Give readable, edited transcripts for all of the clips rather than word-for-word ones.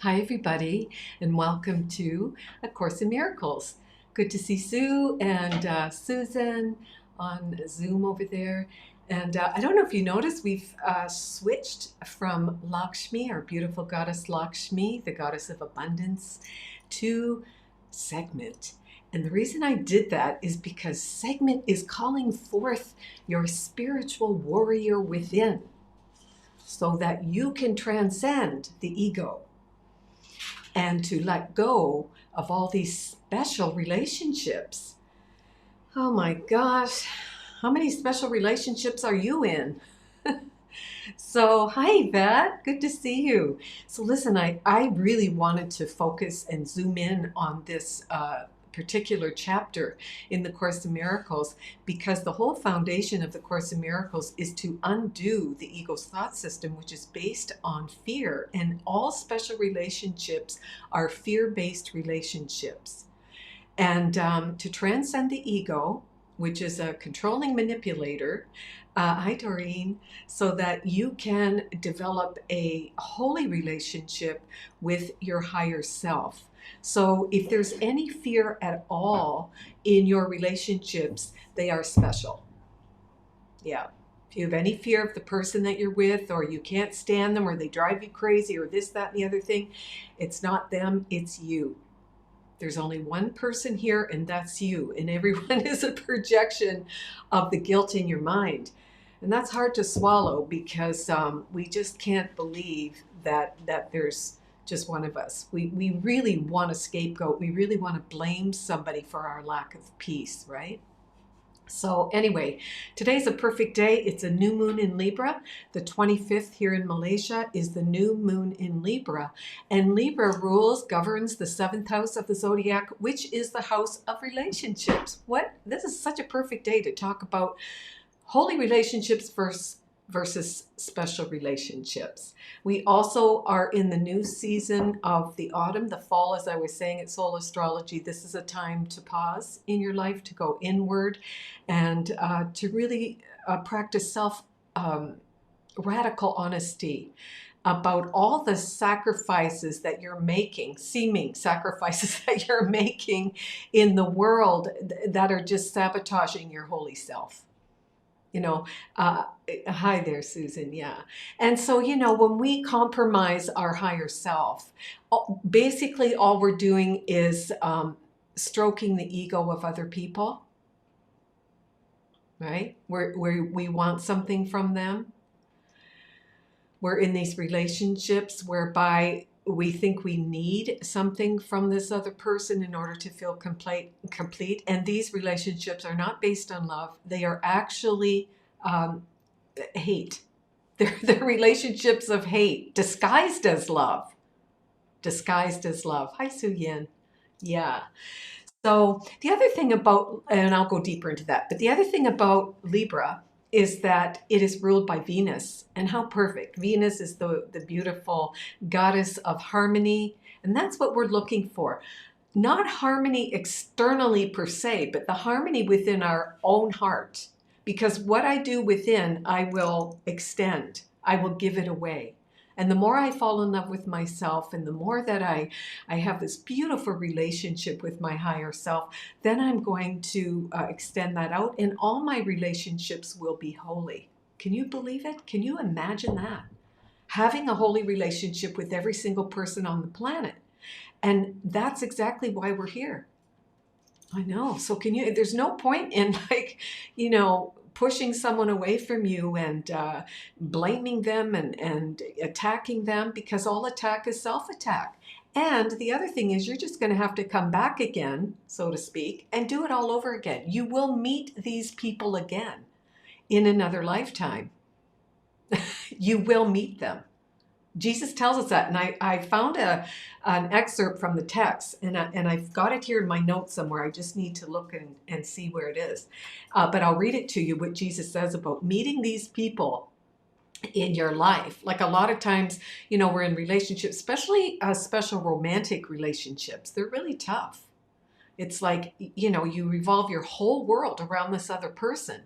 Hi, everybody, and welcome to A Course in Miracles. Good to see Sue and Susan on Zoom over there. And I don't know if you noticed, we've switched from Lakshmi, our beautiful goddess Lakshmi, the goddess of abundance, to Segment. And the reason I did that is because Segment is calling forth your spiritual warrior within so that you can transcend the ego and to let go of all these special relationships. Oh my gosh, how many special relationships are you in? So, hi Yvette, good to see you. So listen, I really wanted to focus and zoom in on this particular chapter in the Course in Miracles because the whole foundation of the Course in Miracles is to undo the ego's thought system, which is based on fear, and all special relationships are fear-based relationships. And to transcend the ego, which is a controlling manipulator, hi Doreen, so that you can develop a holy relationship with your higher self. So if there's any fear at all in your relationships, they are special. Yeah. If you have any fear of the person that you're with, or you can't stand them, or they drive you crazy, or this, that, and the other thing, it's not them, it's you. There's only one person here, and that's you. And everyone is a projection of the guilt in your mind. And that's hard to swallow because we just can't believe that there's just one of us. We really want a scapegoat. We really want to blame somebody for our lack of peace, right? So anyway, today's a perfect day. It's a new moon in Libra. The 25th here in Malaysia is the new moon in Libra. And Libra governs the 7th house of the zodiac, which is the house of relationships. This is such a perfect day to talk about holy relationships versus special relationships. We also are in the new season of the autumn, the fall, as I was saying at Soul Astrology. This is a time to pause in your life, to go inward, and to really practice radical honesty about all the sacrifices that you're making, seeming sacrifices that you're making in the world that are just sabotaging your holy self. Hi there, Susan. Yeah. And so, when we compromise our higher self, basically all we're doing is stroking the ego of other people, right? We want something from them. We're in these relationships whereby we think we need something from this other person in order to feel complete. And these relationships are not based on love. They are actually hate. They're relationships of hate disguised as love. Disguised as love. Hi, Su Yin. Yeah. So the other thing about, and I'll go deeper into that, but the other thing about Libra is that it is ruled by Venus. And how perfect. Venus is the beautiful goddess of harmony. And that's what we're looking for. Not harmony externally per se, but the harmony within our own heart. Because what I do within, I will extend. I will give it away. And the more I fall in love with myself, and the more that I have this beautiful relationship with my higher self, then I'm going to extend that out, and all my relationships will be holy. Can you believe it? Can you imagine that? Having a holy relationship with every single person on the planet. And that's exactly why we're here. I know. So there's no point in pushing someone away from you and blaming them and attacking them, because all attack is self-attack. And the other thing is, you're just going to have to come back again, so to speak, and do it all over again. You will meet these people again in another lifetime. You will meet them. Jesus tells us that, and I found an excerpt from the text, and I've got it here in my notes somewhere. I just need to look and see where it is. But I'll read it to you, what Jesus says about meeting these people in your life. Like, a lot of times, we're in relationships, especially special romantic relationships. They're really tough. It's like, you revolve your whole world around this other person.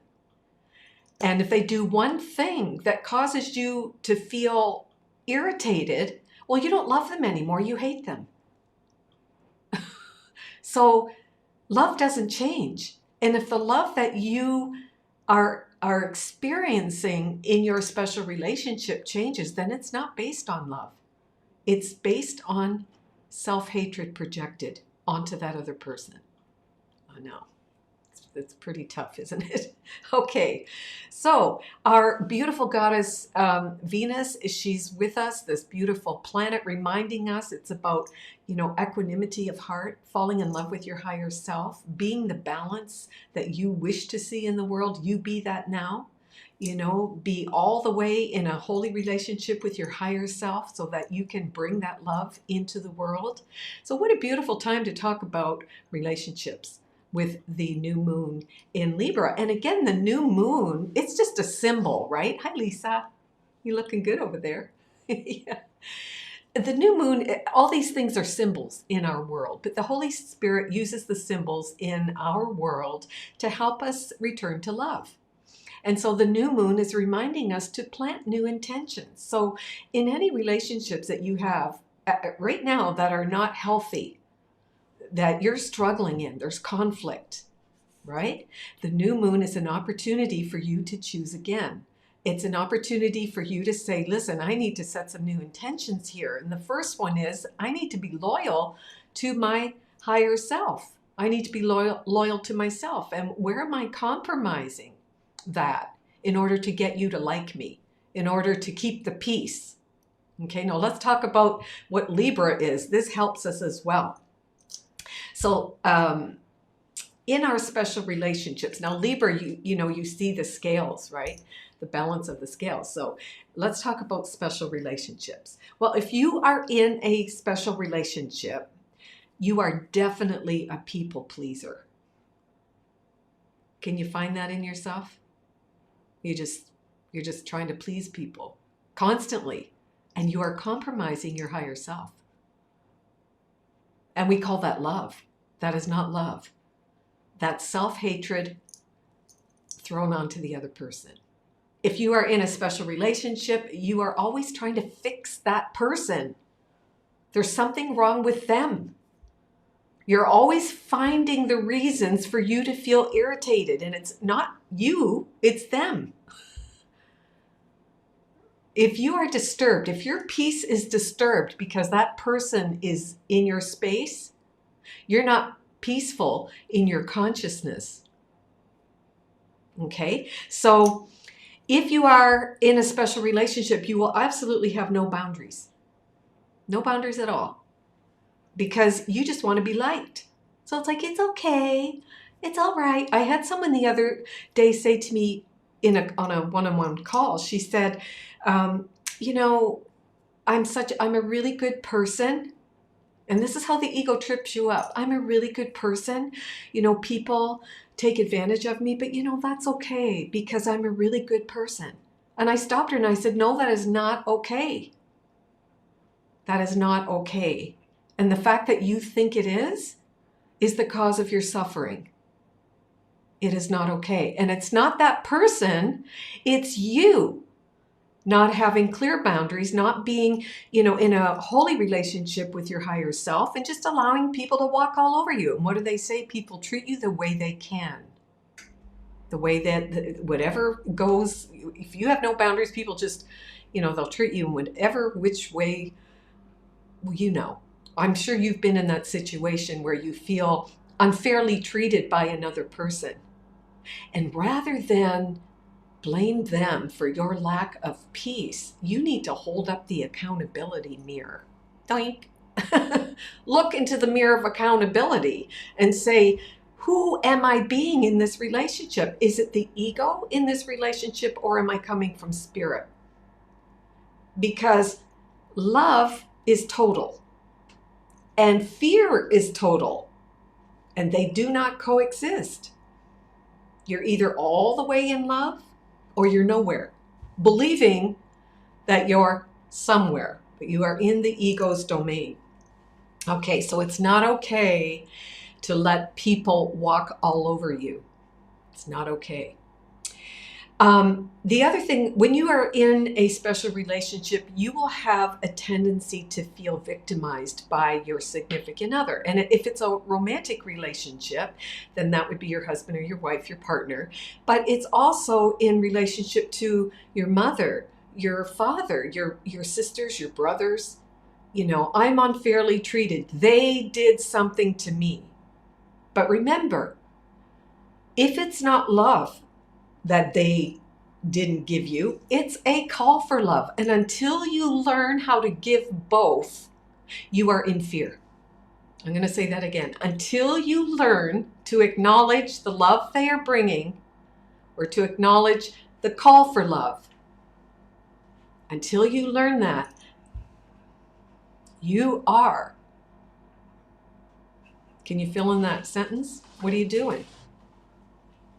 And if they do one thing that causes you to feel irritated, Well, you don't love them anymore, you hate them. So love doesn't change. And if the love that you are experiencing in your special relationship changes, then it's not based on love. It's based on self-hatred projected onto that other person. I know. It's pretty tough, isn't it? Okay, so our beautiful goddess Venus, she's with us, this beautiful planet reminding us it's about, equanimity of heart, falling in love with your higher self, being the balance that you wish to see in the world. You be that now. Be all the way in a holy relationship with your higher self so that you can bring that love into the world. So what a beautiful time to talk about relationships with the new moon in Libra. And again, the new moon, it's just a symbol, right? Hi, Lisa. You're looking good over there. Yeah. The new moon, all these things are symbols in our world, but the Holy Spirit uses the symbols in our world to help us return to love. And so the new moon is reminding us to plant new intentions. So in any relationships that you have right now that are not healthy, that you're struggling in, there's conflict, right? The new moon is an opportunity for you to choose again. It's an opportunity for you to say, listen, I need to set some new intentions here. And the first one is, I need to be loyal to my higher self. I need to be loyal to myself. And where am I compromising that in order to get you to like me, in order to keep the peace? Okay, now let's talk about what Libra is. This helps us as well. So in our special relationships, now Libra, you see the scales, right? The balance of the scales. So let's talk about special relationships. Well, if you are in a special relationship, you are definitely a people pleaser. Can you find that in yourself? You're just trying to please people constantly, and you are compromising your higher self. And we call that love. That is not love. That's self-hatred thrown onto the other person. If you are in a special relationship, you are always trying to fix that person. There's something wrong with them. You're always finding the reasons for you to feel irritated, and it's not you, it's them. If you are disturbed, if your peace is disturbed because that person is in your space, you're not peaceful in your consciousness. Okay? So if you are in a special relationship, you will absolutely have no boundaries. No boundaries at all. Because you just want to be liked. So it's like, it's okay. It's all right. I had someone the other day say to me on a one-on-one call, she said, I'm a really good person. And this is how the ego trips you up. I'm a really good person. People take advantage of me, but that's okay because I'm a really good person. And I stopped her and I said, no, that is not okay. That is not okay. And the fact that you think it is the cause of your suffering. It is not okay. And it's not that person, it's you. Not having clear boundaries, not being, in a holy relationship with your higher self, and just allowing people to walk all over you. And what do they say? People treat you the way they can. The way that whatever goes, if you have no boundaries, people just, they'll treat you in which way, I'm sure you've been in that situation where you feel unfairly treated by another person. And rather than blame them for your lack of peace, you need to hold up the accountability mirror. Doink. Look into the mirror of accountability and say, who am I being in this relationship? Is it the ego in this relationship, or am I coming from spirit? Because love is total and fear is total, and they do not coexist. You're either all the way in love or you're nowhere, believing that you're somewhere, but you are in the ego's domain. Okay, so it's not okay to let people walk all over you. It's not okay. The other thing, when you are in a special relationship, you will have a tendency to feel victimized by your significant other. And if it's a romantic relationship, then that would be your husband or your wife, your partner. But it's also in relationship to your mother, your father, your sisters, your brothers. You know, I'm unfairly treated. They did something to me. But remember, if it's not love that they didn't give you, it's a call for love. And until you learn how to give both, you are in fear. I'm going to say that again. Until you learn to acknowledge the love they are bringing, or to acknowledge the call for love, until you learn that, you are. Can you fill in that sentence? What are you doing?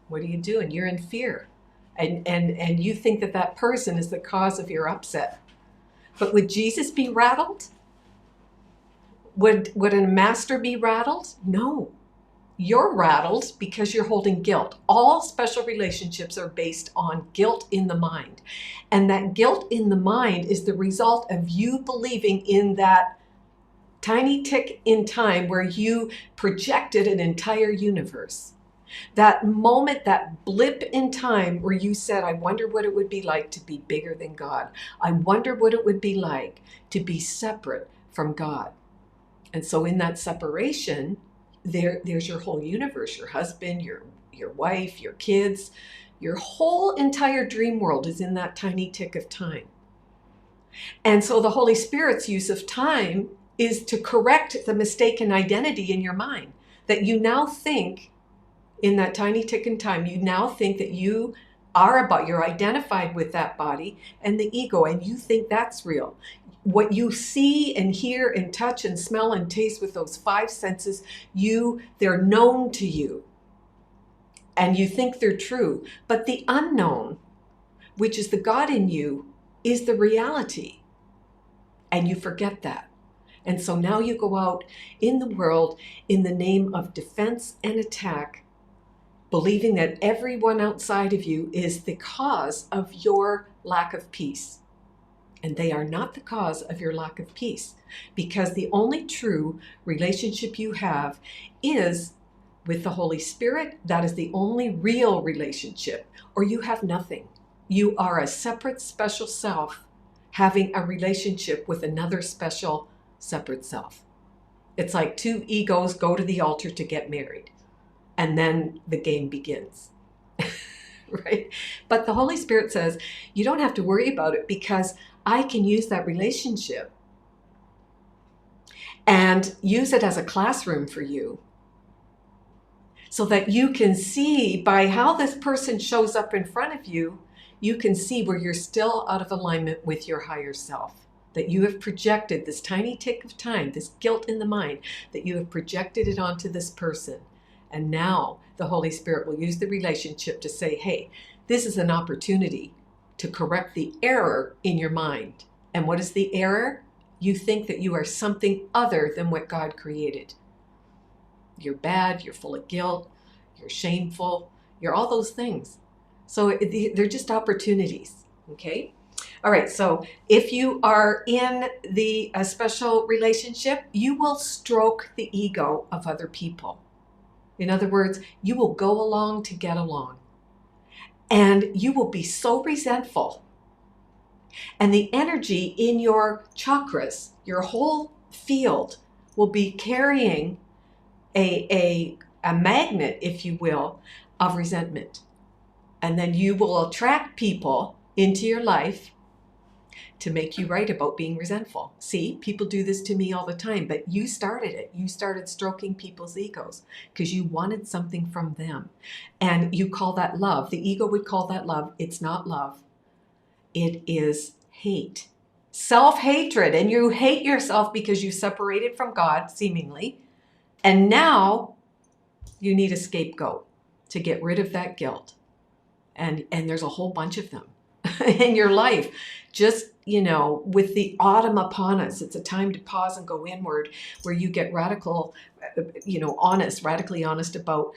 What are you doing? You're in fear. And you think that that person is the cause of your upset. But would Jesus be rattled? Would a master be rattled? No. You're rattled because you're holding guilt. All special relationships are based on guilt in the mind. And that guilt in the mind is the result of you believing in that tiny tick in time where you projected an entire universe. That moment, that blip in time where you said, I wonder what it would be like to be bigger than God. I wonder what it would be like to be separate from God. And so in that separation, there's your whole universe, your husband, your wife, your kids, your whole entire dream world is in that tiny tick of time. And so the Holy Spirit's use of time is to correct the mistaken identity in your mind, that you now think in that tiny tick in time, you now think that you're identified with that body and the ego, and you think that's real. What you see and hear and touch and smell and taste with those five senses, they're known to you. And you think they're true. But the unknown, which is the God in you, is the reality. And you forget that. And so now you go out in the world in the name of defense and attack, believing that everyone outside of you is the cause of your lack of peace. And they are not the cause of your lack of peace, because the only true relationship you have is with the Holy Spirit. That is the only real relationship, or you have nothing. You are a separate, special self having a relationship with another special, separate self. It's like two egos go to the altar to get married. And then the game begins, right? But the Holy Spirit says, you don't have to worry about it, because I can use that relationship and use it as a classroom for you, so that you can see by how this person shows up in front of you, you can see where you're still out of alignment with your higher self, that you have projected this tiny tick of time, this guilt in the mind, that you have projected it onto this person. And now the Holy Spirit will use the relationship to say, hey, this is an opportunity to correct the error in your mind. And what is the error? You think that you are something other than what God created. You're bad, you're full of guilt, you're shameful, you're all those things. So they're just opportunities, okay? All right, so if you are in a special relationship, you will stroke the ego of other people. In other words, you will go along to get along. And you will be so resentful. And the energy in your chakras, your whole field, will be carrying a magnet, if you will, of resentment. And then you will attract people into your life to make you right about being resentful. See, people do this to me all the time, but you started it. You started stroking people's egos because you wanted something from them. And you call that love. The ego would call that love. It's not love. It is hate. Self-hatred. And you hate yourself because you separated from God, seemingly. And now you need a scapegoat to get rid of that guilt. And there's a whole bunch of them in your life. Just, with the autumn upon us, it's a time to pause and go inward, where you get radically honest about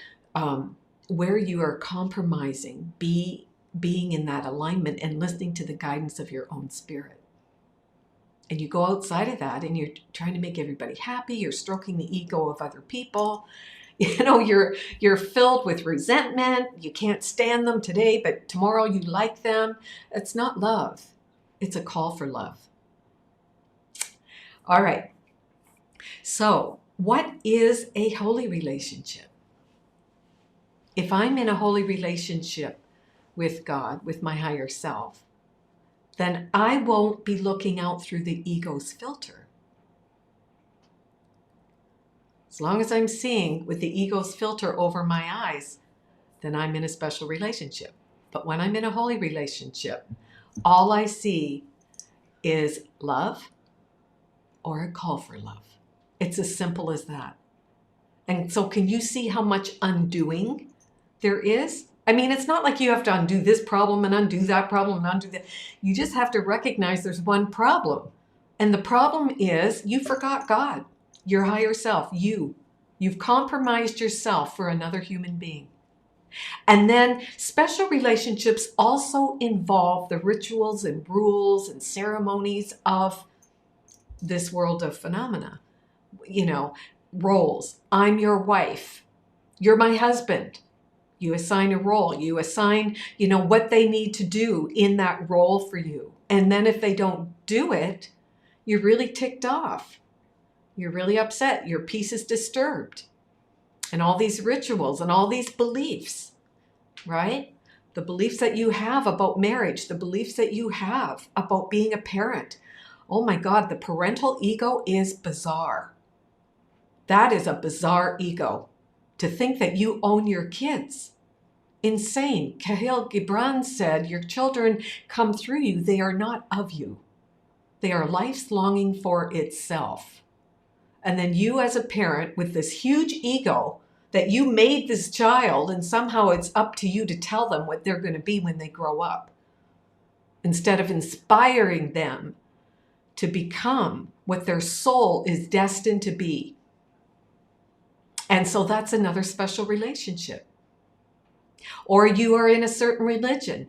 where you are compromising. Be being in that alignment and listening to the guidance of your own spirit. And you go outside of that and you're trying to make everybody happy. You're stroking the ego of other people. You're filled with resentment. You can't stand them today, but tomorrow you like them. It's not love. It's a call for love. All right. So, what is a holy relationship? If I'm in a holy relationship with God, with my higher self, then I won't be looking out through the ego's filter. As long as I'm seeing with the ego's filter over my eyes, then I'm in a special relationship. But when I'm in a holy relationship, all I see is love or a call for love. It's as simple as that. And so can you see how much undoing there is? I mean, it's not like you have to undo this problem and undo that problem and undo that. You just have to recognize there's one problem. And the problem is you forgot God, your higher self, you. You've compromised yourself for another human being. And then special relationships also involve the rituals and rules and ceremonies of this world of phenomena. Roles. I'm your wife. You're my husband. You assign a role. You assign, what they need to do in that role for you. And then if they don't do it, you're really ticked off. You're really upset. Your peace is disturbed. And all these rituals and all these beliefs, right? The beliefs that you have about marriage, the beliefs that you have about being a parent. Oh my God, the parental ego is bizarre. That is a bizarre ego. To think that you own your kids. Insane. Khalil Gibran said, your children come through you. They are not of you. They are life's longing for itself. And then you as a parent with this huge ego that you made this child, and somehow it's up to you to tell them what they're going to be when they grow up. Instead of inspiring them to become what their soul is destined to be. And so that's another special relationship. Or you are in a certain religion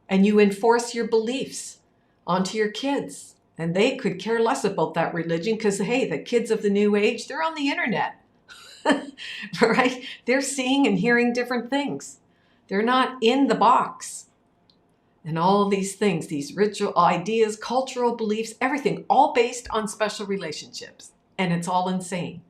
and you enforce your beliefs onto your kids. And they could care less about that religion because, hey, the kids of the new age, they're on the internet, right? They're seeing and hearing different things. They're not in the box. And all these things, these ritual ideas, cultural beliefs, everything, all based on special relationships. And it's all insane.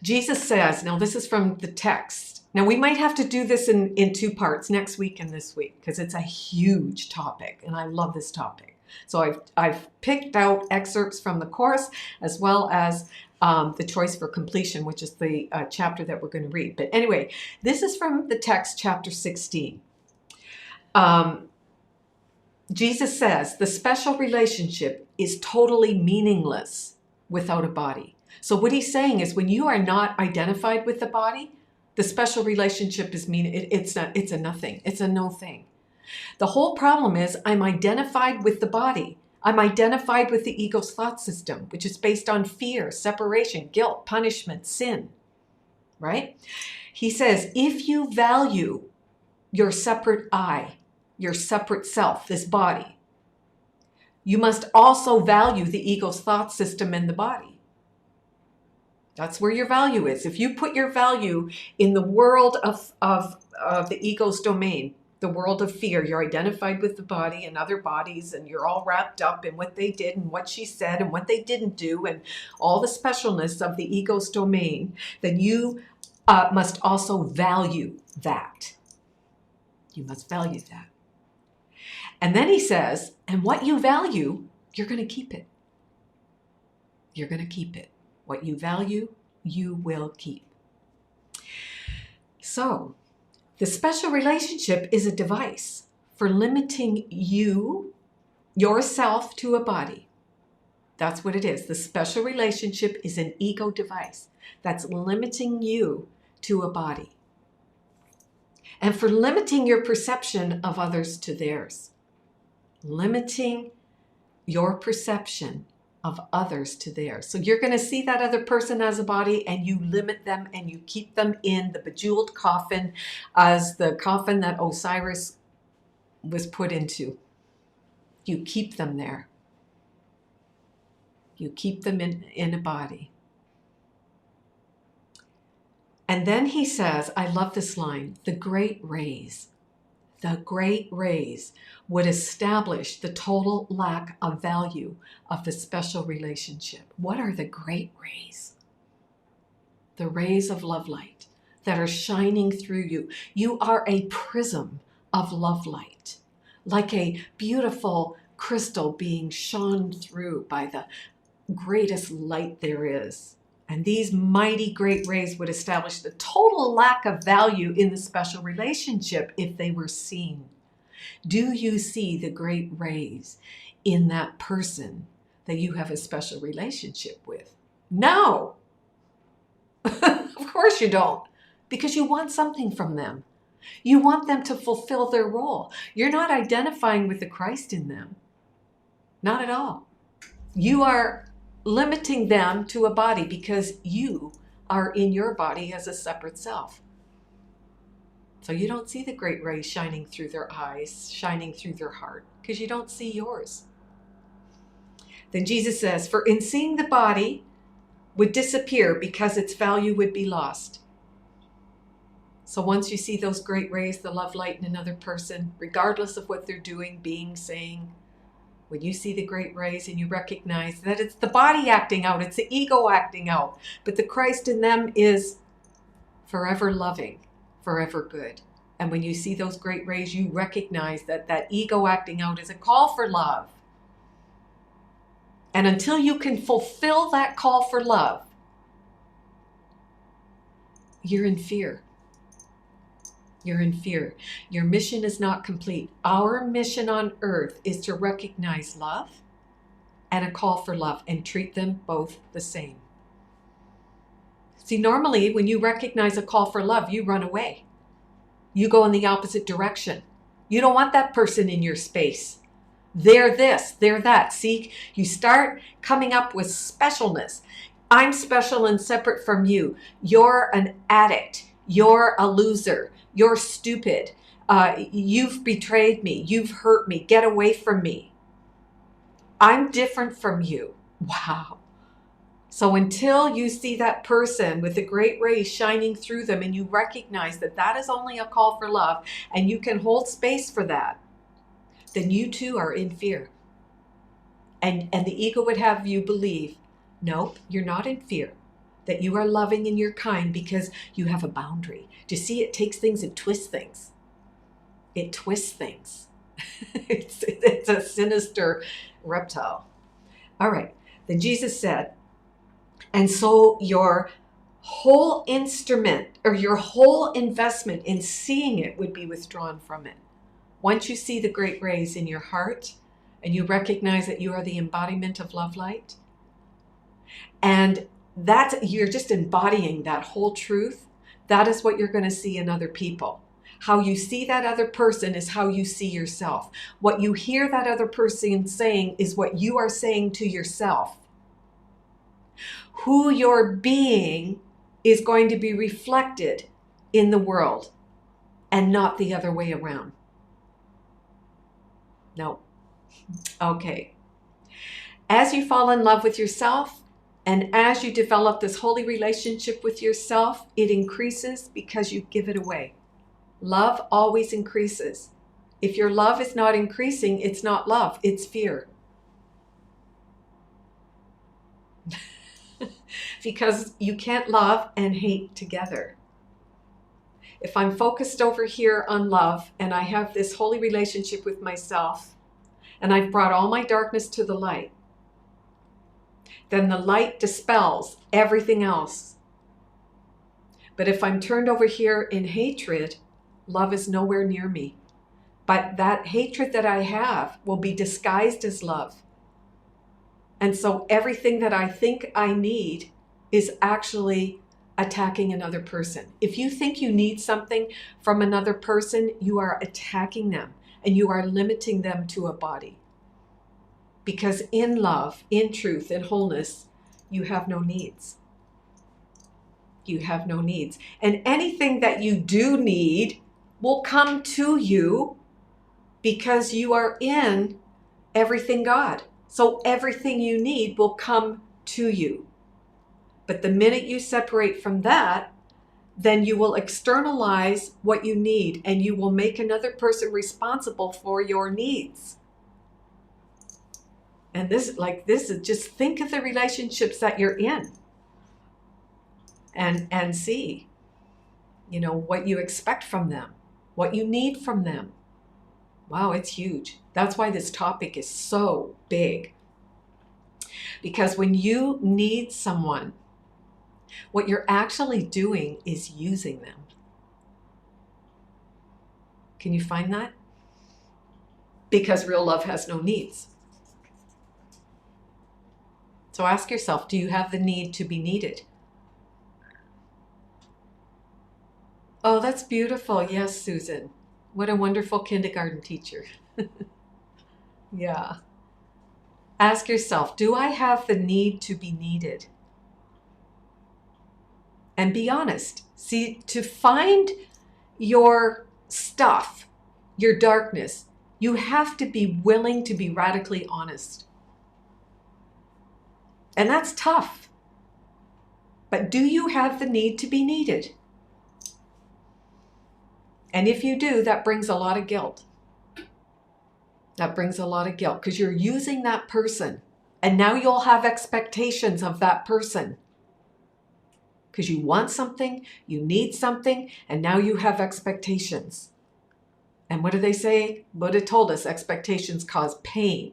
Jesus says, now this is from the text. Now we might have to do this in two parts, next week and this week, because it's a huge topic and I love this topic. So I've picked out excerpts from the course as well as the choice for completion, which is the chapter that we're going to read. But anyway, this is from the text, chapter 16. Jesus says, the special relationship is totally meaningless without a body. So what he's saying is when you are not identified with the body, the special relationship is it's a nothing. It's a no thing. The whole problem is I'm identified with the body. I'm identified with the ego's thought system, which is based on fear, separation, guilt, punishment, sin, right? He says, if you value your separate I, your separate self, this body, you must also value the ego's thought system and the body. That's where your value is. If you put your value in the world of the ego's domain, the world of fear, you're identified with the body and other bodies, and you're all wrapped up in what they did and what she said and what they didn't do and all the specialness of the ego's domain, then you must also value that. You must value that. And then he says, and what you value, you're going to keep it. You're going to keep it. What you value, you will keep. So, the special relationship is a device for limiting yourself to a body. That's what it is. The special relationship is an ego device that's limiting you to a body. And for limiting your perception of others to theirs. Limiting your perception of others to theirs. So you're going to see that other person as a body, and you limit them and you keep them in the bejeweled coffin as the coffin that Osiris was put into. You keep them there. You keep them in a body. And then he says, I love this line, the great rays would establish the total lack of value of the special relationship. What are the great rays? The rays of love light that are shining through you. You are a prism of love light, like a beautiful crystal being shone through by the greatest light there is. And these mighty great rays would establish the total lack of value in the special relationship if they were seen. Do you see the great rays in that person that you have a special relationship with? No. Of course you don't, because you want something from them. You want them to fulfill their role. You're not identifying with the Christ in them. Not at all. You are limiting them to a body because you are in your body as a separate self. So you don't see the great rays shining through their eyes, shining through their heart, because you don't see yours. Then Jesus says, for in seeing the body would disappear because its value would be lost. So once you see those great rays, the love light in another person, regardless of what they're doing, being, saying, when you see the great rays and you recognize that it's the body acting out, it's the ego acting out, but the Christ in them is forever loving, forever good. And when you see those great rays, you recognize that that ego acting out is a call for love. And until you can fulfill that call for love, you're in fear. You're in fear. Your mission is not complete. Our mission on earth is to recognize love and a call for love and treat them both the same. See, normally when you recognize a call for love, you run away. You go in the opposite direction. You don't want that person in your space. They're this, they're that. See, you start coming up with specialness. I'm special and separate from you. You're an addict. You're a loser. You're stupid. You've betrayed me. You've hurt me. Get away from me. I'm different from you. Wow. So until you see that person with the great rays shining through them and you recognize that that is only a call for love and you can hold space for that, then you too are in fear. And the ego would have you believe, nope, you're not in fear. That you are loving and you're kind because you have a boundary. Do you see, it takes things and twists things. It twists things. It's a sinister reptile. All right. Then Jesus said, and so your whole instrument or your whole investment in seeing it would be withdrawn from it. Once you see the great rays in your heart and you recognize that you are the embodiment of love light, and you're just embodying that whole truth, that is what you're going to see in other people. How you see that other person is how you see yourself. What you hear that other person saying is what you are saying to yourself. Who you're being is going to be reflected in the world and not the other way around. No. Okay. As you fall in love with yourself, and as you develop this holy relationship with yourself, it increases because you give it away. Love always increases. If your love is not increasing, it's not love, it's fear. Because you can't love and hate together. If I'm focused over here on love and I have this holy relationship with myself and I've brought all my darkness to the light, then the light dispels everything else. But if I'm turned over here in hatred, love is nowhere near me. But that hatred that I have will be disguised as love. And so everything that I think I need is actually attacking another person. If you think you need something from another person, you are attacking them and you are limiting them to a body. Because in love, in truth, in wholeness, you have no needs. You have no needs. And anything that you do need will come to you because you are in everything God. So everything you need will come to you. But the minute you separate from that, then you will externalize what you need and you will make another person responsible for your needs. And this is just, think of the relationships that you're in and see, what you expect from them, what you need from them. Wow, it's huge. That's why this topic is so big. Because when you need someone, what you're actually doing is using them. Can you find that? Because real love has no needs. So ask yourself, do you have the need to be needed? Oh, that's beautiful. Yes, Susan. What a wonderful kindergarten teacher. Yeah. Ask yourself, do I have the need to be needed? And be honest. See, to find your stuff, your darkness, you have to be willing to be radically honest. And that's tough. But do you have the need to be needed? And if you do, that brings a lot of guilt. That brings a lot of guilt because you're using that person. And now you'll have expectations of that person. Because you want something, you need something, and now you have expectations. And what do they say? Buddha told us expectations cause pain.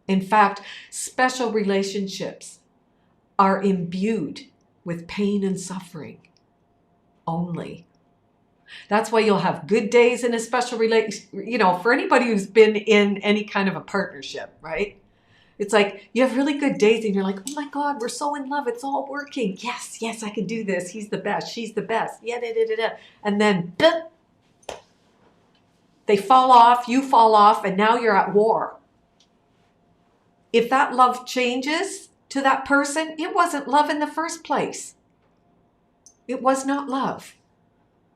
In fact, special relationships are imbued with pain and suffering only. That's why you'll have good days in a special relationship, for anybody who's been in any kind of a partnership, right? It's like you have really good days and you're like, oh my God, we're so in love. It's all working. Yes, I can do this. He's the best. She's the best. Yeah, da, da, da, da. And then they fall off, you fall off, and now you're at war. If that love changes to that person, it wasn't love in the first place. It was not love.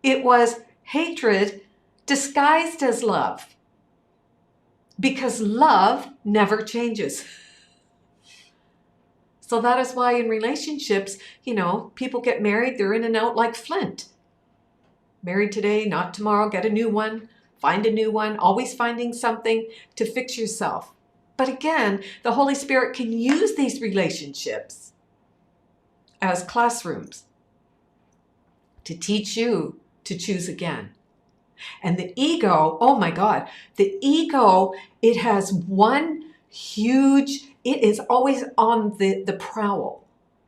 It was hatred disguised as love. Because love never changes. So that is why in relationships, people get married, they're in and out like flint. Married today, not tomorrow, get a new one, find a new one, always finding something to fix yourself. But again, the Holy Spirit can use these relationships as classrooms to teach you to choose again. And the ego, oh my God, the ego, it has one huge, it is always on the prowl.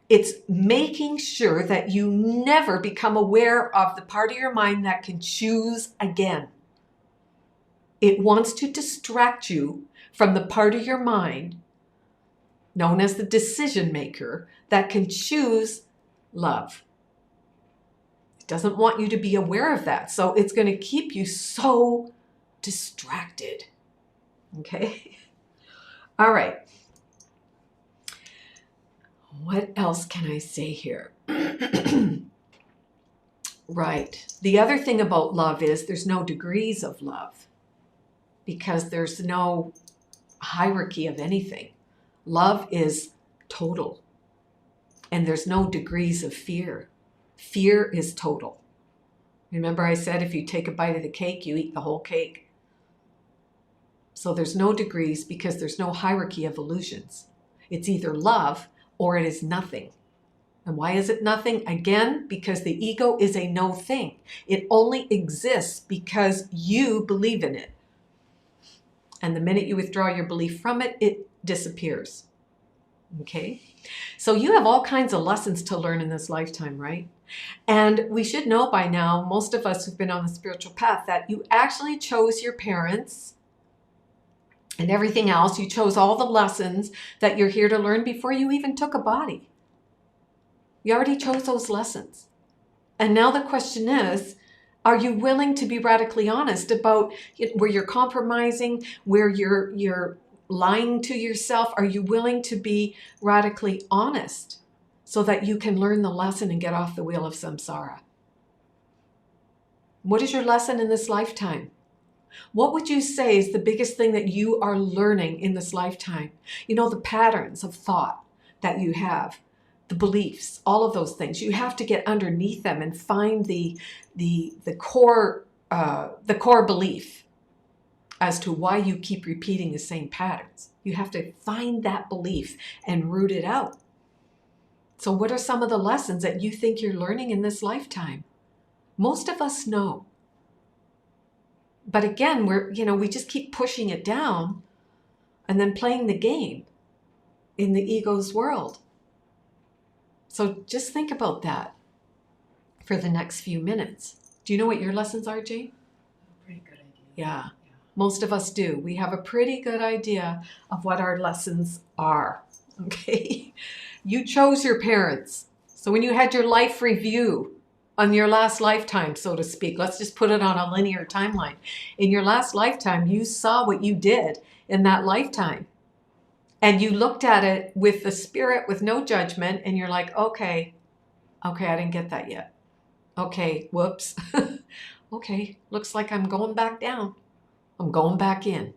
It's making sure that you never become aware of the part of your mind that can choose again. It wants to distract you from the part of your mind known as the decision maker that can choose love. It doesn't want you to be aware of that. So it's going to keep you so distracted. Okay? All right. What else can I say here? Right. The other thing about love is there's no degrees of love because there's no hierarchy of anything. Love is total. And there's no degrees of fear. Fear is total. Remember I said if you take a bite of the cake, you eat the whole cake. So there's no degrees because there's no hierarchy of illusions. It's either love or it is nothing. And why is it nothing? Again, because the ego is a no thing. It only exists because you believe in it. And the minute you withdraw your belief from it, it disappears. Okay? So you have all kinds of lessons to learn in this lifetime, right? And we should know by now, most of us who've been on the spiritual path, that you actually chose your parents and everything else. You chose all the lessons that you're here to learn before you even took a body. You already chose those lessons. And now the question is, are you willing to be radically honest about where you're compromising, where you're lying to yourself? Are you willing to be radically honest so that you can learn the lesson and get off the wheel of samsara? What is your lesson in this lifetime? What would you say is the biggest thing that you are learning in this lifetime? You know, the patterns of thought that you have, the beliefs, all of those things. You have to get underneath them and find the core belief as to why you keep repeating the same patterns. You have to find that belief and root it out. So what are some of the lessons that you think you're learning in this lifetime? Most of us know. But again, we just keep pushing it down and then playing the game in the ego's world. So just think about that for the next few minutes. Do you know what your lessons are, Jane? Pretty good idea. Yeah, most of us do. We have a pretty good idea of what our lessons are, okay? You chose your parents. So when you had your life review on your last lifetime, so to speak, let's just put it on a linear timeline. In your last lifetime, you saw what you did in that lifetime. And you looked at it with the spirit, with no judgment, and you're like, okay, I didn't get that yet. Okay, whoops. Okay, looks like I'm going back down. I'm going back in.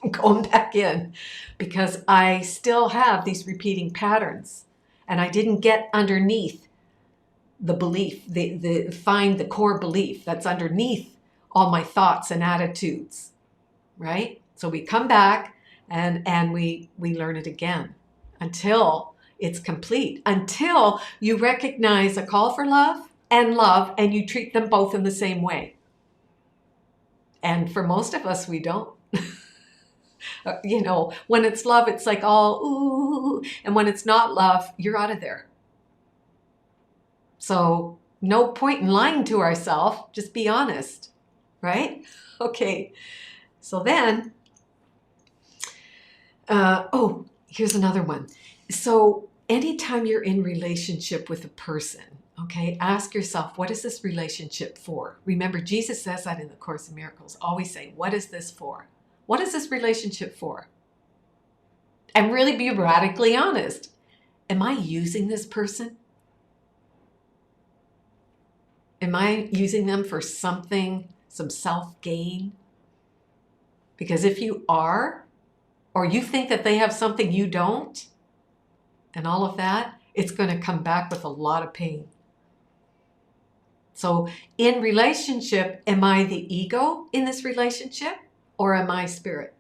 I'm going back in because I still have these repeating patterns and I didn't get underneath the belief, find the core belief that's underneath all my thoughts and attitudes, right? So we come back and we learn it again until it's complete, until you recognize a call for love and you treat them both in the same way. And for most of us, we don't. When it's love, it's like all ooh, and when it's not love, you're out of there. So no point in lying to ourselves, just be honest, right? Okay, so then, here's another one. So anytime you're in relationship with a person, okay, ask yourself, what is this relationship for? Remember, Jesus says that in the Course in Miracles. Always say, what is this for? What is this relationship for? And really be radically honest. Am I using this person? Am I using them for something, some self-gain? Because if you are, or you think that they have something you don't, and all of that, it's going to come back with a lot of pain. So in relationship, am I the ego in this relationship, or am I spirit?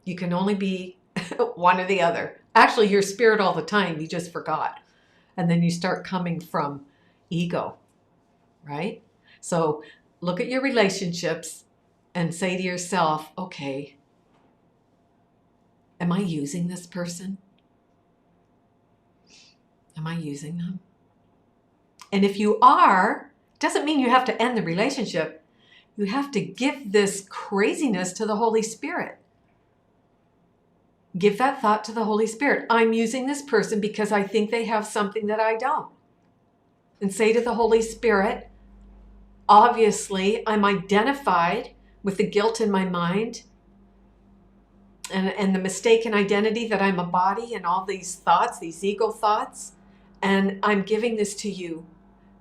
You can only be one or the other. Actually, you're spirit all the time. You just forgot. And then you start coming from ego, right? So look at your relationships and say to yourself, okay, am I using this person? Am I using them? And if you are, doesn't mean you have to end the relationship. You have to give this craziness to the Holy Spirit. Give that thought to the Holy Spirit. I'm using this person because I think they have something that I don't. And say to the Holy Spirit, obviously, I'm identified with the guilt in my mind and the mistaken identity that I'm a body and all these thoughts, these ego thoughts. And I'm giving this to you.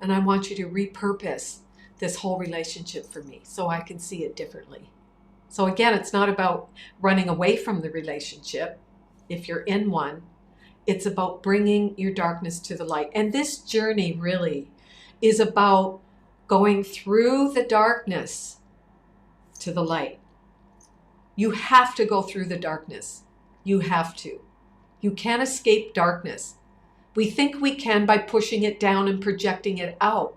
And I want you to repurpose this whole relationship for me so I can see it differently. So again, it's not about running away from the relationship if you're in one. It's about bringing your darkness to the light. And this journey really is about going through the darkness to the light. You have to go through the darkness. You have to. You can't escape darkness. We think we can by pushing it down and projecting it out.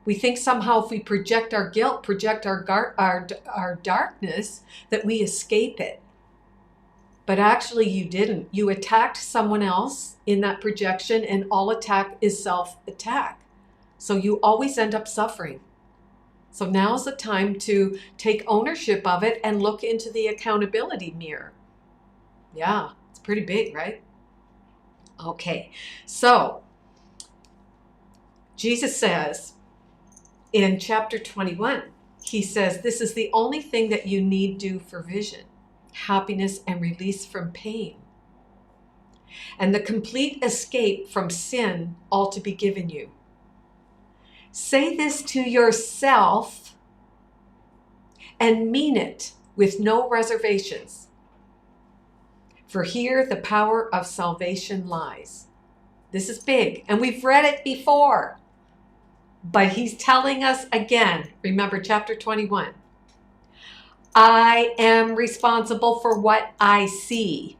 We think somehow if we project our guilt, project our darkness, that we escape it. But actually you didn't. You attacked someone else in that projection, and all attack is self-attack. So you always end up suffering. So now's the time to take ownership of it and look into the accountability mirror. Yeah, it's pretty big, right? Okay, so Jesus says in chapter 21, he says, this is the only thing that you need do for vision, happiness, and release from pain, and the complete escape from sin, all to be given you. Say this to yourself and mean it with no reservations. For here the power of salvation lies. This is big, and we've read it before. But he's telling us again, remember chapter 21. I am responsible for what I see.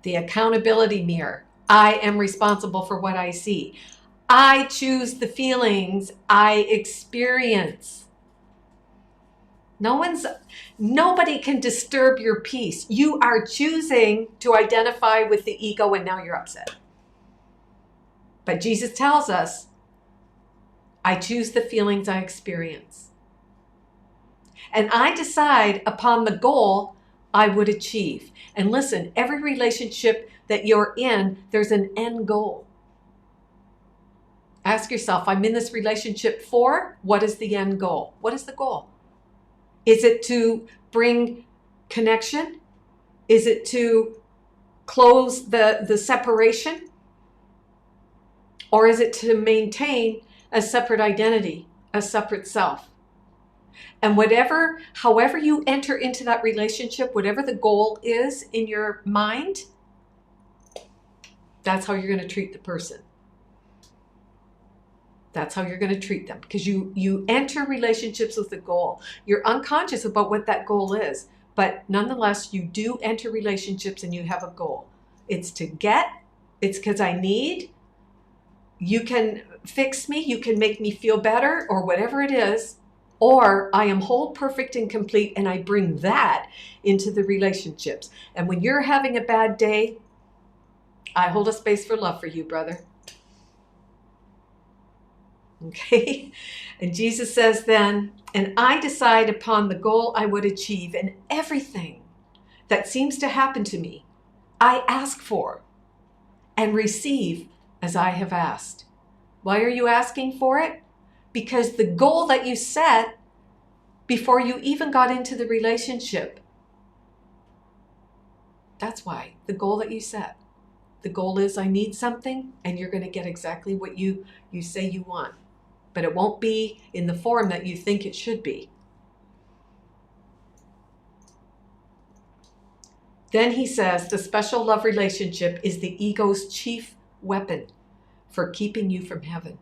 The accountability mirror. I am responsible for what I see. I choose the feelings I experience. Nobody can disturb your peace. You are choosing to identify with the ego, and now you're upset. But Jesus tells us, I choose the feelings I experience. And I decide upon the goal I would achieve. And listen, every relationship that you're in, there's an end goal. Ask yourself, I'm in this relationship for, what is the end goal? What is the goal? Is it to bring connection? Is it to close the separation? Or is it to maintain a separate identity, a separate self? And however you enter into that relationship, whatever the goal is in your mind, that's how you're going to treat the person. That's how you're going to treat them, because you enter relationships with a goal. You're unconscious about what that goal is, but nonetheless, you do enter relationships and you have a goal. It's to get, it's because I need, you can fix me, you can make me feel better, or whatever it is, or I am whole, perfect, and complete, and I bring that into the relationships. And when you're having a bad day, I hold a space for love for you, brother. Okay? And Jesus says then, and I decide upon the goal I would achieve, and everything that seems to happen to me, I ask for and receive as I have asked. Why are you asking for it? Because the goal that you set before you even got into the relationship, that's why, the goal that you set. The goal is, I need something, and you're going to get exactly what you say you want. But it won't be in the form that you think it should be. Then he says, the special love relationship is the ego's chief weapon for keeping you from heaven.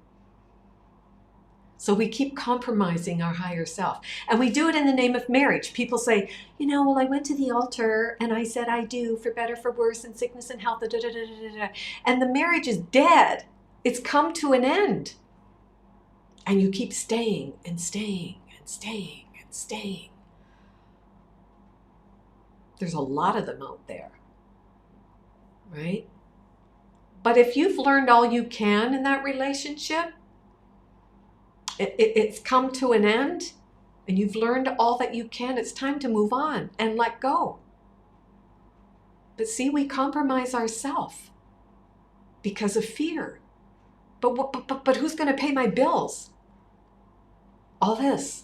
So we keep compromising our higher self. And we do it in the name of marriage. People say, well, I went to the altar and I said I do, for better, for worse, in sickness and health, and the marriage is dead. It's come to an end. And you keep staying and staying and staying and staying. There's a lot of them out there, right? But if you've learned all you can in that relationship, it's come to an end, and you've learned all that you can, it's time to move on and let go. But see, we compromise ourselves because of fear. But who's going to pay my bills? All this,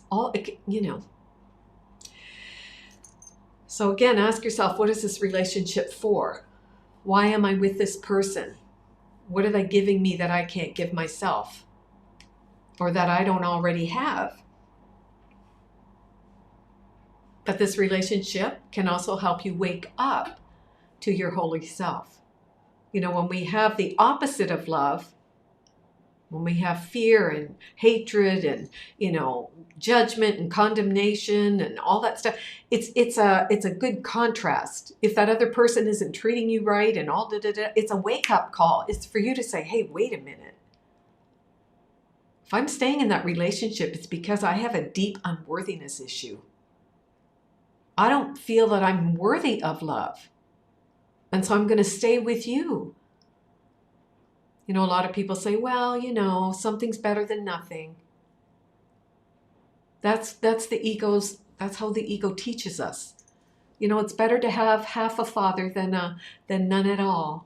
So again, ask yourself, what is this relationship for? Why am I with this person? What are they giving me that I can't give myself? Or that I don't already have? But this relationship can also help you wake up to your holy self. When we have the opposite of love, when we have fear and hatred and, judgment and condemnation and all that stuff, it's a good contrast. If that other person isn't treating you right and all it's a wake-up call. It's for you to say, hey, wait a minute. If I'm staying in that relationship, it's because I have a deep unworthiness issue. I don't feel that I'm worthy of love. And so I'm going to stay with you. A lot of people say, well, something's better than nothing. That's how the ego teaches us. It's better to have half a father than none at all.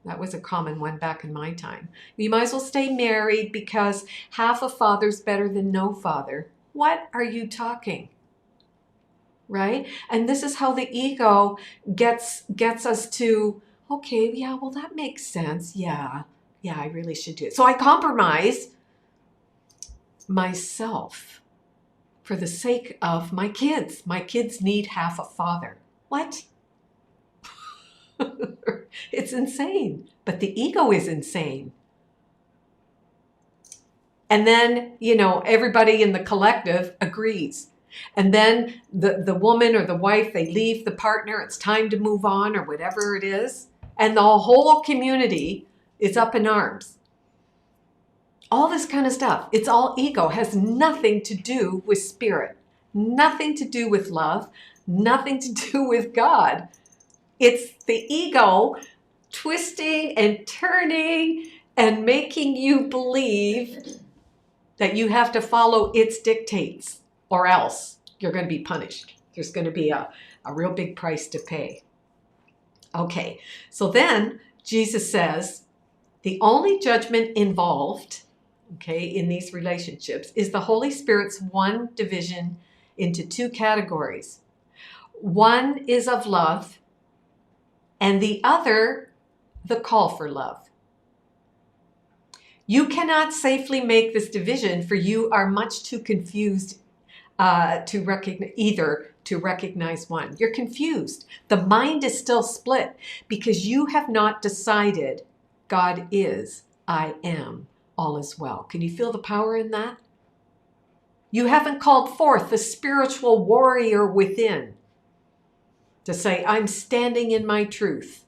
That was a common one back in my time. You might as well stay married because half a father's better than no father. What are you talking? Right? And this is how the ego gets us to, okay, yeah, well, that makes sense. Yeah, I really should do it. So I compromise myself for the sake of my kids. My kids need half a father. What? It's insane. But the ego is insane. And then, everybody in the collective agrees. And then the woman or the wife, they leave the partner. It's time to move on or whatever it is. And the whole community is up in arms. All this kind of stuff. It's all ego. It has nothing to do with spirit. Nothing to do with love. Nothing to do with God. It's the ego twisting and turning and making you believe that you have to follow its dictates or else you're going to be punished. There's going to be a real big price to pay. Okay, so then Jesus says the only judgment involved, in these relationships is the Holy Spirit's one division into two categories. One is of love, and the other, the call for love. You cannot safely make this division, for you are much too confused to recognize one. You're confused. The mind is still split because you have not decided God is, I am, all is well. Can you feel the power in that? You haven't called forth the spiritual warrior within to say, I'm standing in my truth.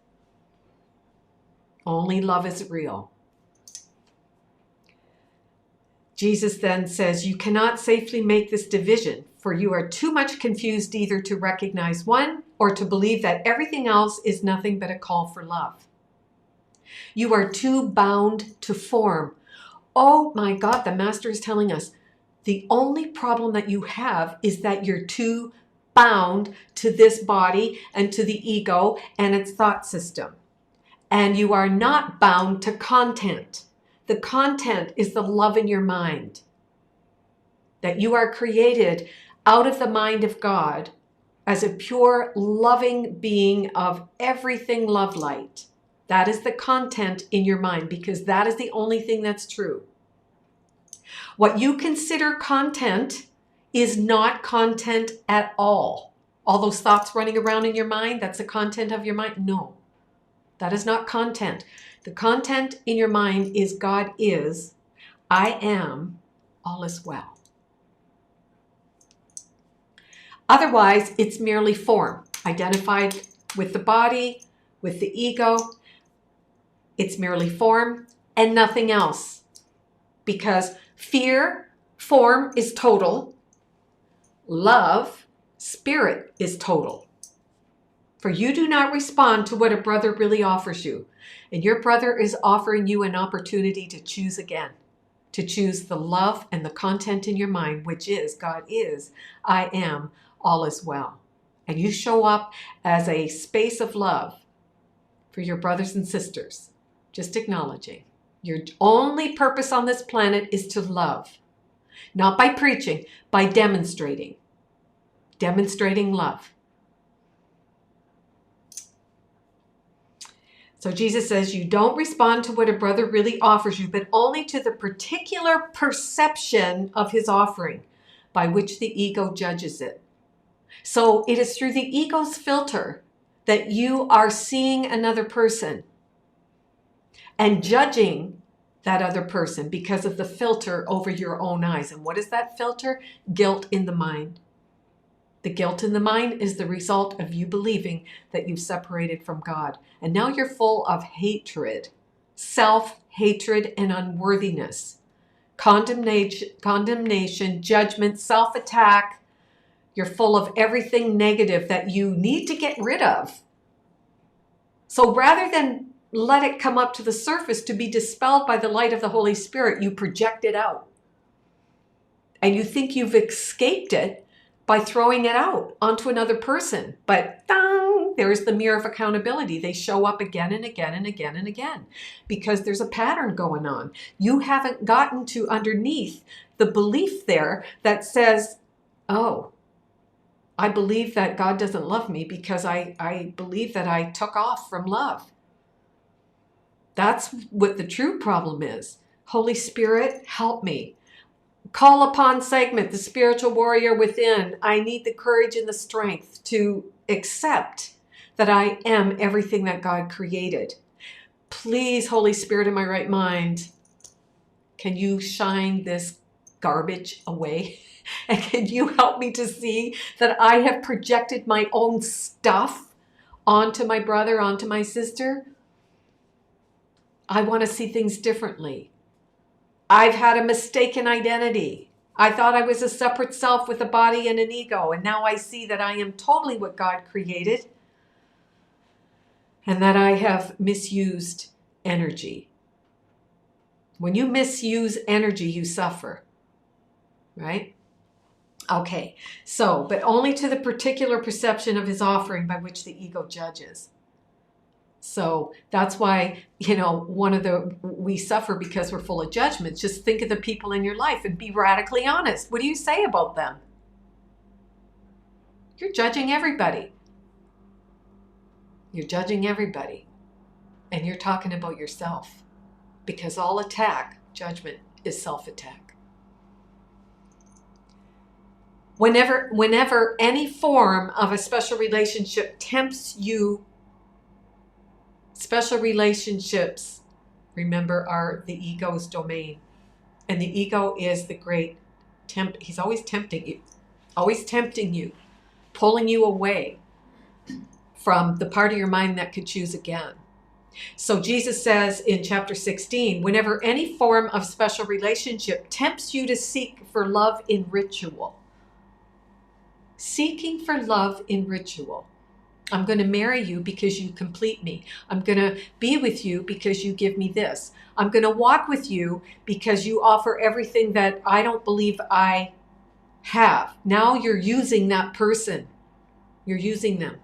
Only love is real. Jesus then says, you cannot safely make this division, for you are too much confused either to recognize one or to believe that everything else is nothing but a call for love. You are too bound to form. Oh my God, the Master is telling us, the only problem that you have is that you're too bound to this body and to the ego and its thought system. And you are not bound to content. The content is the love in your mind. That you are created out of the mind of God as a pure, loving being of everything love light. That is the content in your mind, because that is the only thing that's true. What you consider content is not content at all. All those thoughts running around in your mind, that's the content of your mind? No, that is not content. The content in your mind is God is, I am, all is well. Otherwise, it's merely form, identified with the body, with the ego. It's merely form and nothing else. Because fear, form is total. Love, spirit is total. For you do not respond to what a brother really offers you. And your brother is offering you an opportunity to choose again. To choose the love and the content in your mind, which is, God is, I am, all is well. And you show up as a space of love for your brothers and sisters. Just acknowledging. Your only purpose on this planet is to love. Not by preaching, by demonstrating. Demonstrating love. So Jesus says, you don't respond to what a brother really offers you, but only to the particular perception of his offering by which the ego judges it. So it is through the ego's filter that you are seeing another person and judging that other person because of the filter over your own eyes. And what is that filter? Guilt in the mind. The guilt in the mind is the result of you believing that you've separated from God. And now you're full of hatred, self-hatred and unworthiness, condemnation, judgment, self-attack. You're full of everything negative that you need to get rid of. So rather than let it come up to the surface to be dispelled by the light of the Holy Spirit, you project it out. And you think you've escaped it by throwing it out onto another person. But dang, there's the mirror of accountability. They show up again and again and again and again because there's a pattern going on. You haven't gotten to underneath the belief there that says, oh, I believe that God doesn't love me because I believe that I took off from love. That's what the true problem is. Holy Spirit, help me. Call upon Segment, the spiritual warrior within. I need the courage and the strength to accept that I am everything that God created. Please, Holy Spirit in my right mind, can you shine this garbage away? And can you help me to see that I have projected my own stuff onto my brother, onto my sister? I want to see things differently. I've had a mistaken identity. I thought I was a separate self with a body and an ego, and now I see that I am totally what God created and that I have misused energy. When you misuse energy, you suffer, right? Okay, so, but only to the particular perception of his offering by which the ego judges. So that's why, we suffer because we're full of judgments. Just think of the people in your life and be radically honest. What do you say about them? You're judging everybody. You're judging everybody. And you're talking about yourself. Because all judgment, is self-attack. Whenever any form of a special relationship tempts you, special relationships, remember, are the ego's domain. And the ego is the great he's always tempting you, pulling you away from the part of your mind that could choose again. So Jesus says in chapter 16, whenever any form of special relationship tempts you to seek for love in ritual. Seeking for love in ritual. I'm going to marry you because you complete me. I'm going to be with you because you give me this. I'm going to walk with you because you offer everything that I don't believe I have. Now you're using that person. You're using them.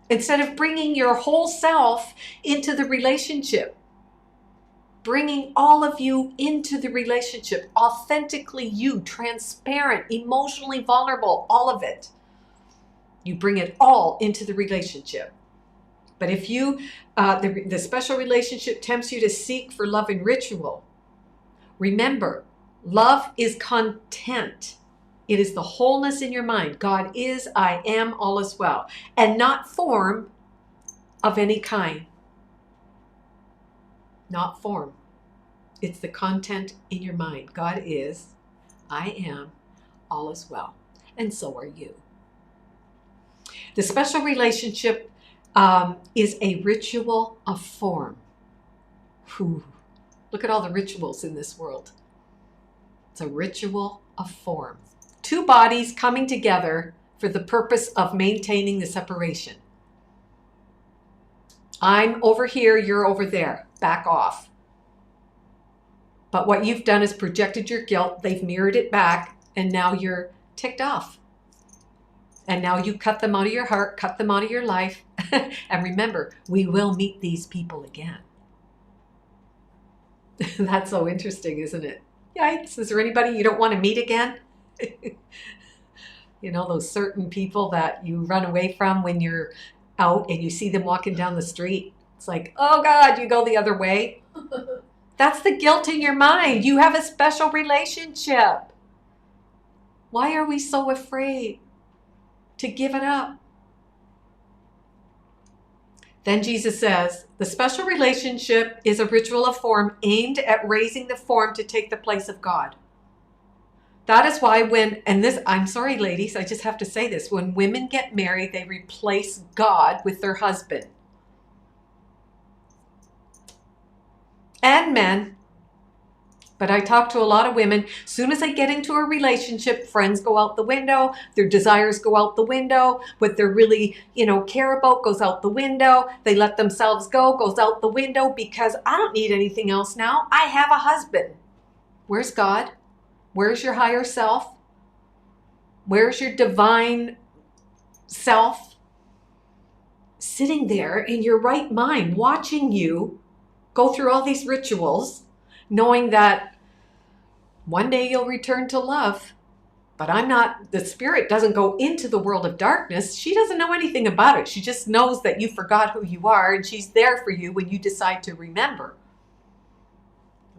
Instead of bringing your whole self into the relationship. Bringing all of you into the relationship. Authentically you, transparent, emotionally vulnerable, all of it. You bring it all into the relationship. But if the special relationship tempts you to seek for love in ritual, remember, love is content. It is the wholeness in your mind. God is, I am, all is well. And not form of any kind. Not form. It's the content in your mind. God is, I am, all is well. And so are you. The special relationship is a ritual of form. Whew. Look at all the rituals in this world. It's a ritual of form. Two bodies coming together for the purpose of maintaining the separation. I'm over here, you're over there. Back off. But what you've done is projected your guilt. They've mirrored it back, and now you're ticked off. And now you cut them out of your heart, cut them out of your life. And remember, we will meet these people again. That's so interesting, isn't it? Yikes, is there anybody you don't want to meet again? Those certain people that you run away from when you're out and you see them walking down the street. It's like, oh God, you go the other way. That's the guilt in your mind. You have a special relationship. Why are we so afraid to give it up? Then Jesus says, the special relationship is a ritual of form aimed at raising the form to take the place of God. That is why I'm sorry, ladies, I just have to say this. When women get married, they replace God with their husband. And men. But I talk to a lot of women. As soon as they get into a relationship, friends go out the window. Their desires go out the window. What they really, care about goes out the window. They let themselves go, goes out the window because I don't need anything else now. I have a husband. Where's God? Where's your higher self? Where's your divine self? Sitting there in your right mind, watching you go through all these rituals, knowing that one day you'll return to love. But the spirit doesn't go into the world of darkness. She doesn't know anything about it. She just knows that you forgot who you are, and she's there for you when you decide to remember.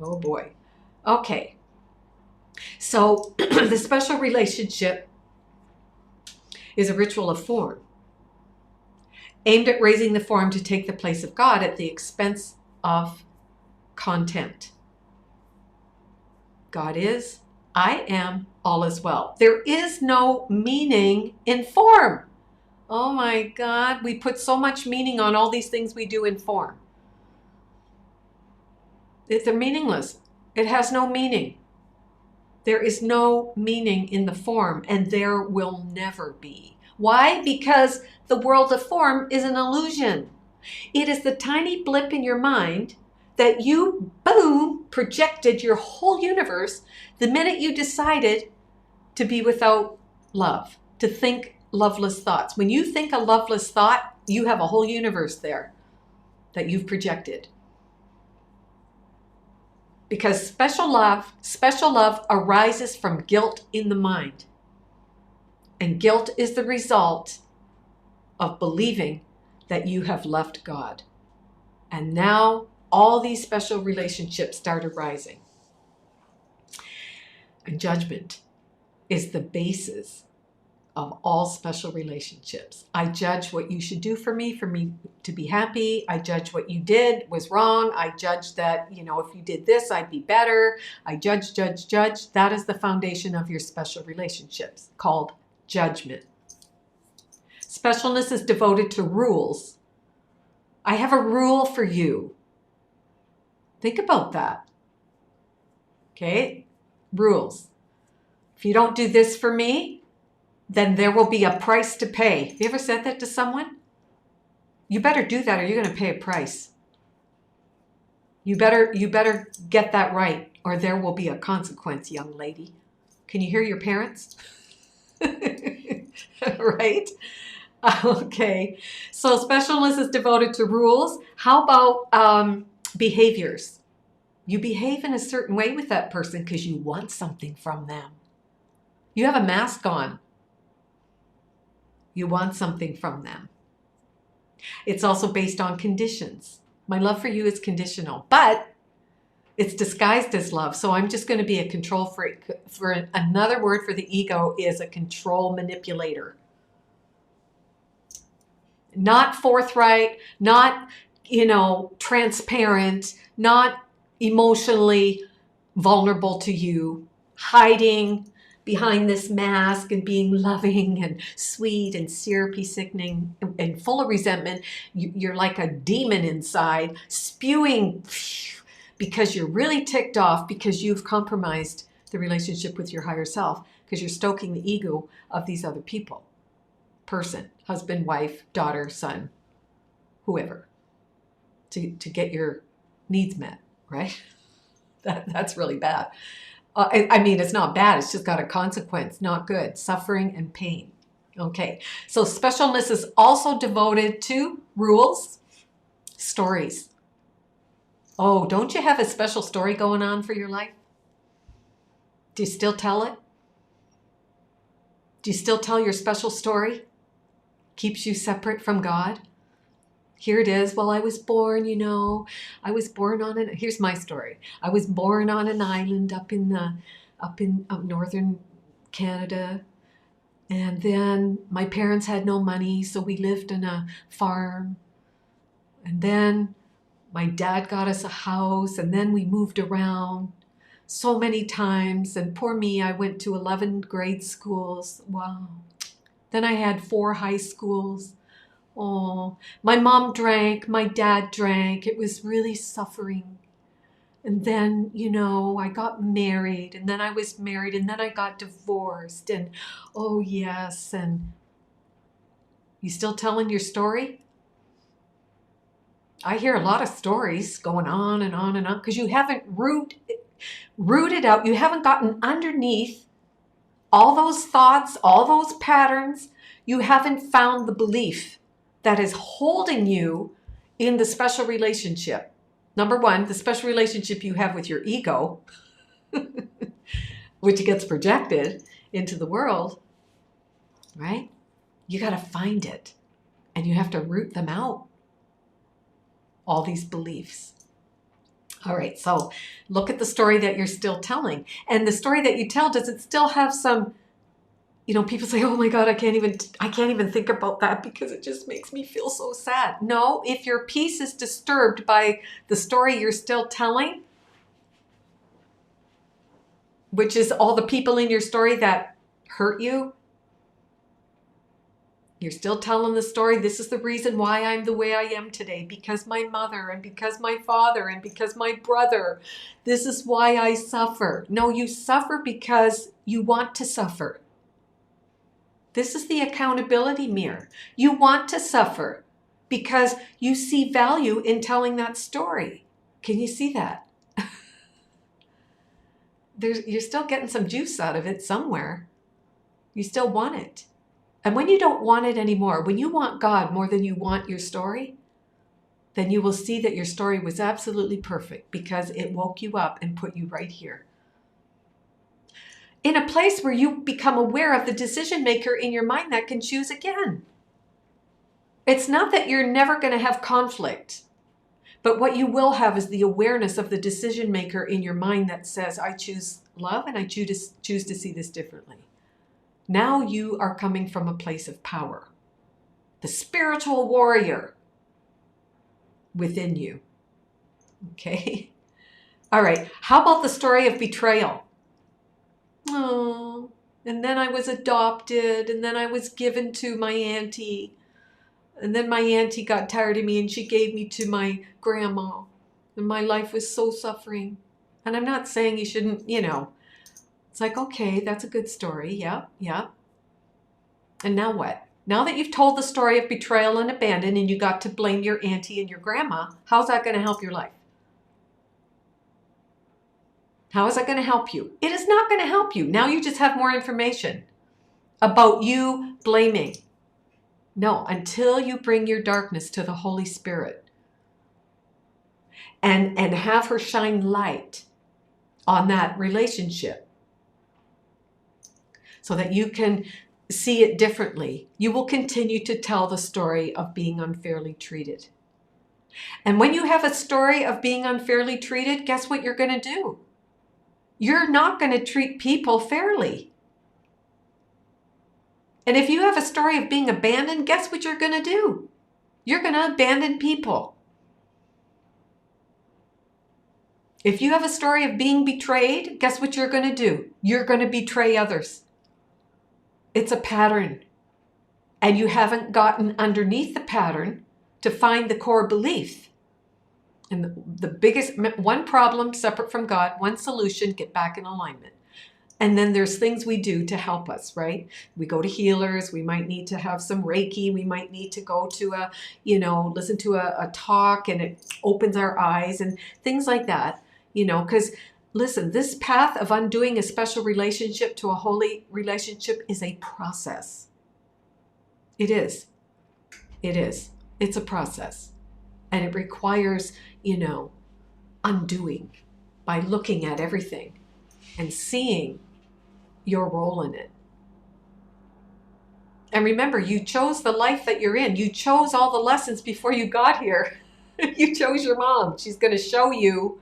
Oh boy. Okay. So the special relationship is a ritual of form, aimed at raising the form to take the place of God at the expense of content. God is, I am, all is well. There is no meaning in form. Oh my God, we put so much meaning on all these things we do in form. They're meaningless. It has no meaning. There is no meaning in the form, and there will never be. Why? Because the world of form is an illusion. It is the tiny blip in your mind that you, boom, projected your whole universe the minute you decided to be without love, to think loveless thoughts. When you think a loveless thought, you have a whole universe there that you've projected. Because special love arises from guilt in the mind. And guilt is the result of believing that you have left God. And now all these special relationships start arising. And judgment is the basis of all special relationships. I judge what you should do for me to be happy. I judge what you did was wrong. I judge that, if you did this, I'd be better. I judge. That is the foundation of your special relationships, called judgment. Specialness is devoted to rules. I have a rule for you. Think about that. Okay? Rules. If you don't do this for me, then there will be a price to pay. Have you ever said that to someone? You better do that or you're going to pay a price. You better get that right or there will be a consequence, young lady. Can you hear your parents? Right? Okay. So specialness is devoted to rules. How about behaviors? You behave in a certain way with that person because you want something from them. You have a mask on. You want something from them. It's also based on conditions. My love for you is conditional, but it's disguised as love. So I'm just going to be a control freak. For another word for the ego is a control manipulator. Not forthright, not, transparent, not emotionally vulnerable to you, hiding behind this mask and being loving and sweet and syrupy, sickening and full of resentment. You're like a demon inside, spewing because you're really ticked off because you've compromised the relationship with your higher self because you're stoking the ego of these other people. Person, husband, wife, daughter, son, whoever, to get your needs met, right? That's really bad. It's not bad. It's just got a consequence. Not good. Suffering and pain. Okay. So specialness is also devoted to rules, stories. Oh, don't you have a special story going on for your life? Do you still tell it? Do you still tell your special story? Keeps you separate from God? Here it is. Well, I was born, here's my story. I was born on an island up in northern Canada. And then my parents had no money, so we lived in a farm. And then my dad got us a house, and then we moved around so many times. And poor me, I went to 11 grade schools. Wow. Then I had 4 high schools. Oh, my mom drank, my dad drank. It was really suffering. And then, I got married, and then I was married, and then I got divorced. And oh, yes. And you still telling your story? I hear a lot of stories going on and on and on because you haven't rooted out. You haven't gotten underneath all those thoughts, all those patterns, you haven't found the belief that is holding you in the special relationship. Number one, the special relationship you have with your ego, which gets projected into the world, right? You got to find it and you have to root them out. All these beliefs. All right, so look at the story that you're still telling. And the story that you tell, does it still have some, people say, oh my God, I can't even think about that because it just makes me feel so sad. No, if your peace is disturbed by the story you're still telling, which is all the people in your story that hurt you, you're still telling the story. This is the reason why I'm the way I am today, because my mother and because my father and because my brother. This is why I suffer. No, you suffer because you want to suffer. This is the accountability mirror. You want to suffer because you see value in telling that story. Can you see that? You're still getting some juice out of it somewhere. You still want it. And when you don't want it anymore, when you want God more than you want your story, then you will see that your story was absolutely perfect because it woke you up and put you right here. In a place where you become aware of the decision maker in your mind that can choose again. It's not that you're never going to have conflict, but what you will have is the awareness of the decision maker in your mind that says, I choose love and I choose to see this differently. Now you are coming from a place of power. The spiritual warrior within you. Okay? All right. How about the story of betrayal? Oh, and then I was adopted, and then I was given to my auntie. And then my auntie got tired of me and she gave me to my grandma. And my life was so suffering. And I'm not saying you shouldn't, It's like, okay, that's a good story. Yeah. And now what? Now that you've told the story of betrayal and abandon and you got to blame your auntie and your grandma, how's that going to help your life? How is that going to help you? It is not going to help you. Now you just have more information about you blaming. No, until you bring your darkness to the Holy Spirit and have her shine light on that relationship so that you can see it differently, you will continue to tell the story of being unfairly treated. And when you have a story of being unfairly treated, guess what you're going to do? You're not going to treat people fairly. And if you have a story of being abandoned, guess what you're going to do? You're going to abandon people. If you have a story of being betrayed, guess what you're going to do? You're going to betray others. It's a pattern. And you haven't gotten underneath the pattern to find the core belief. And the biggest, one problem separate from God, one solution, get back in alignment. And then there's things we do to help us, right? We go to healers. We might need to have some Reiki. We might need to go to listen to a talk and it opens our eyes and things like that, because listen, this path of undoing a special relationship to a holy relationship is a process. It is. It's a process. And it requires, undoing by looking at everything and seeing your role in it. And remember, you chose the life that you're in. You chose all the lessons before you got here. You chose your mom. She's going to show you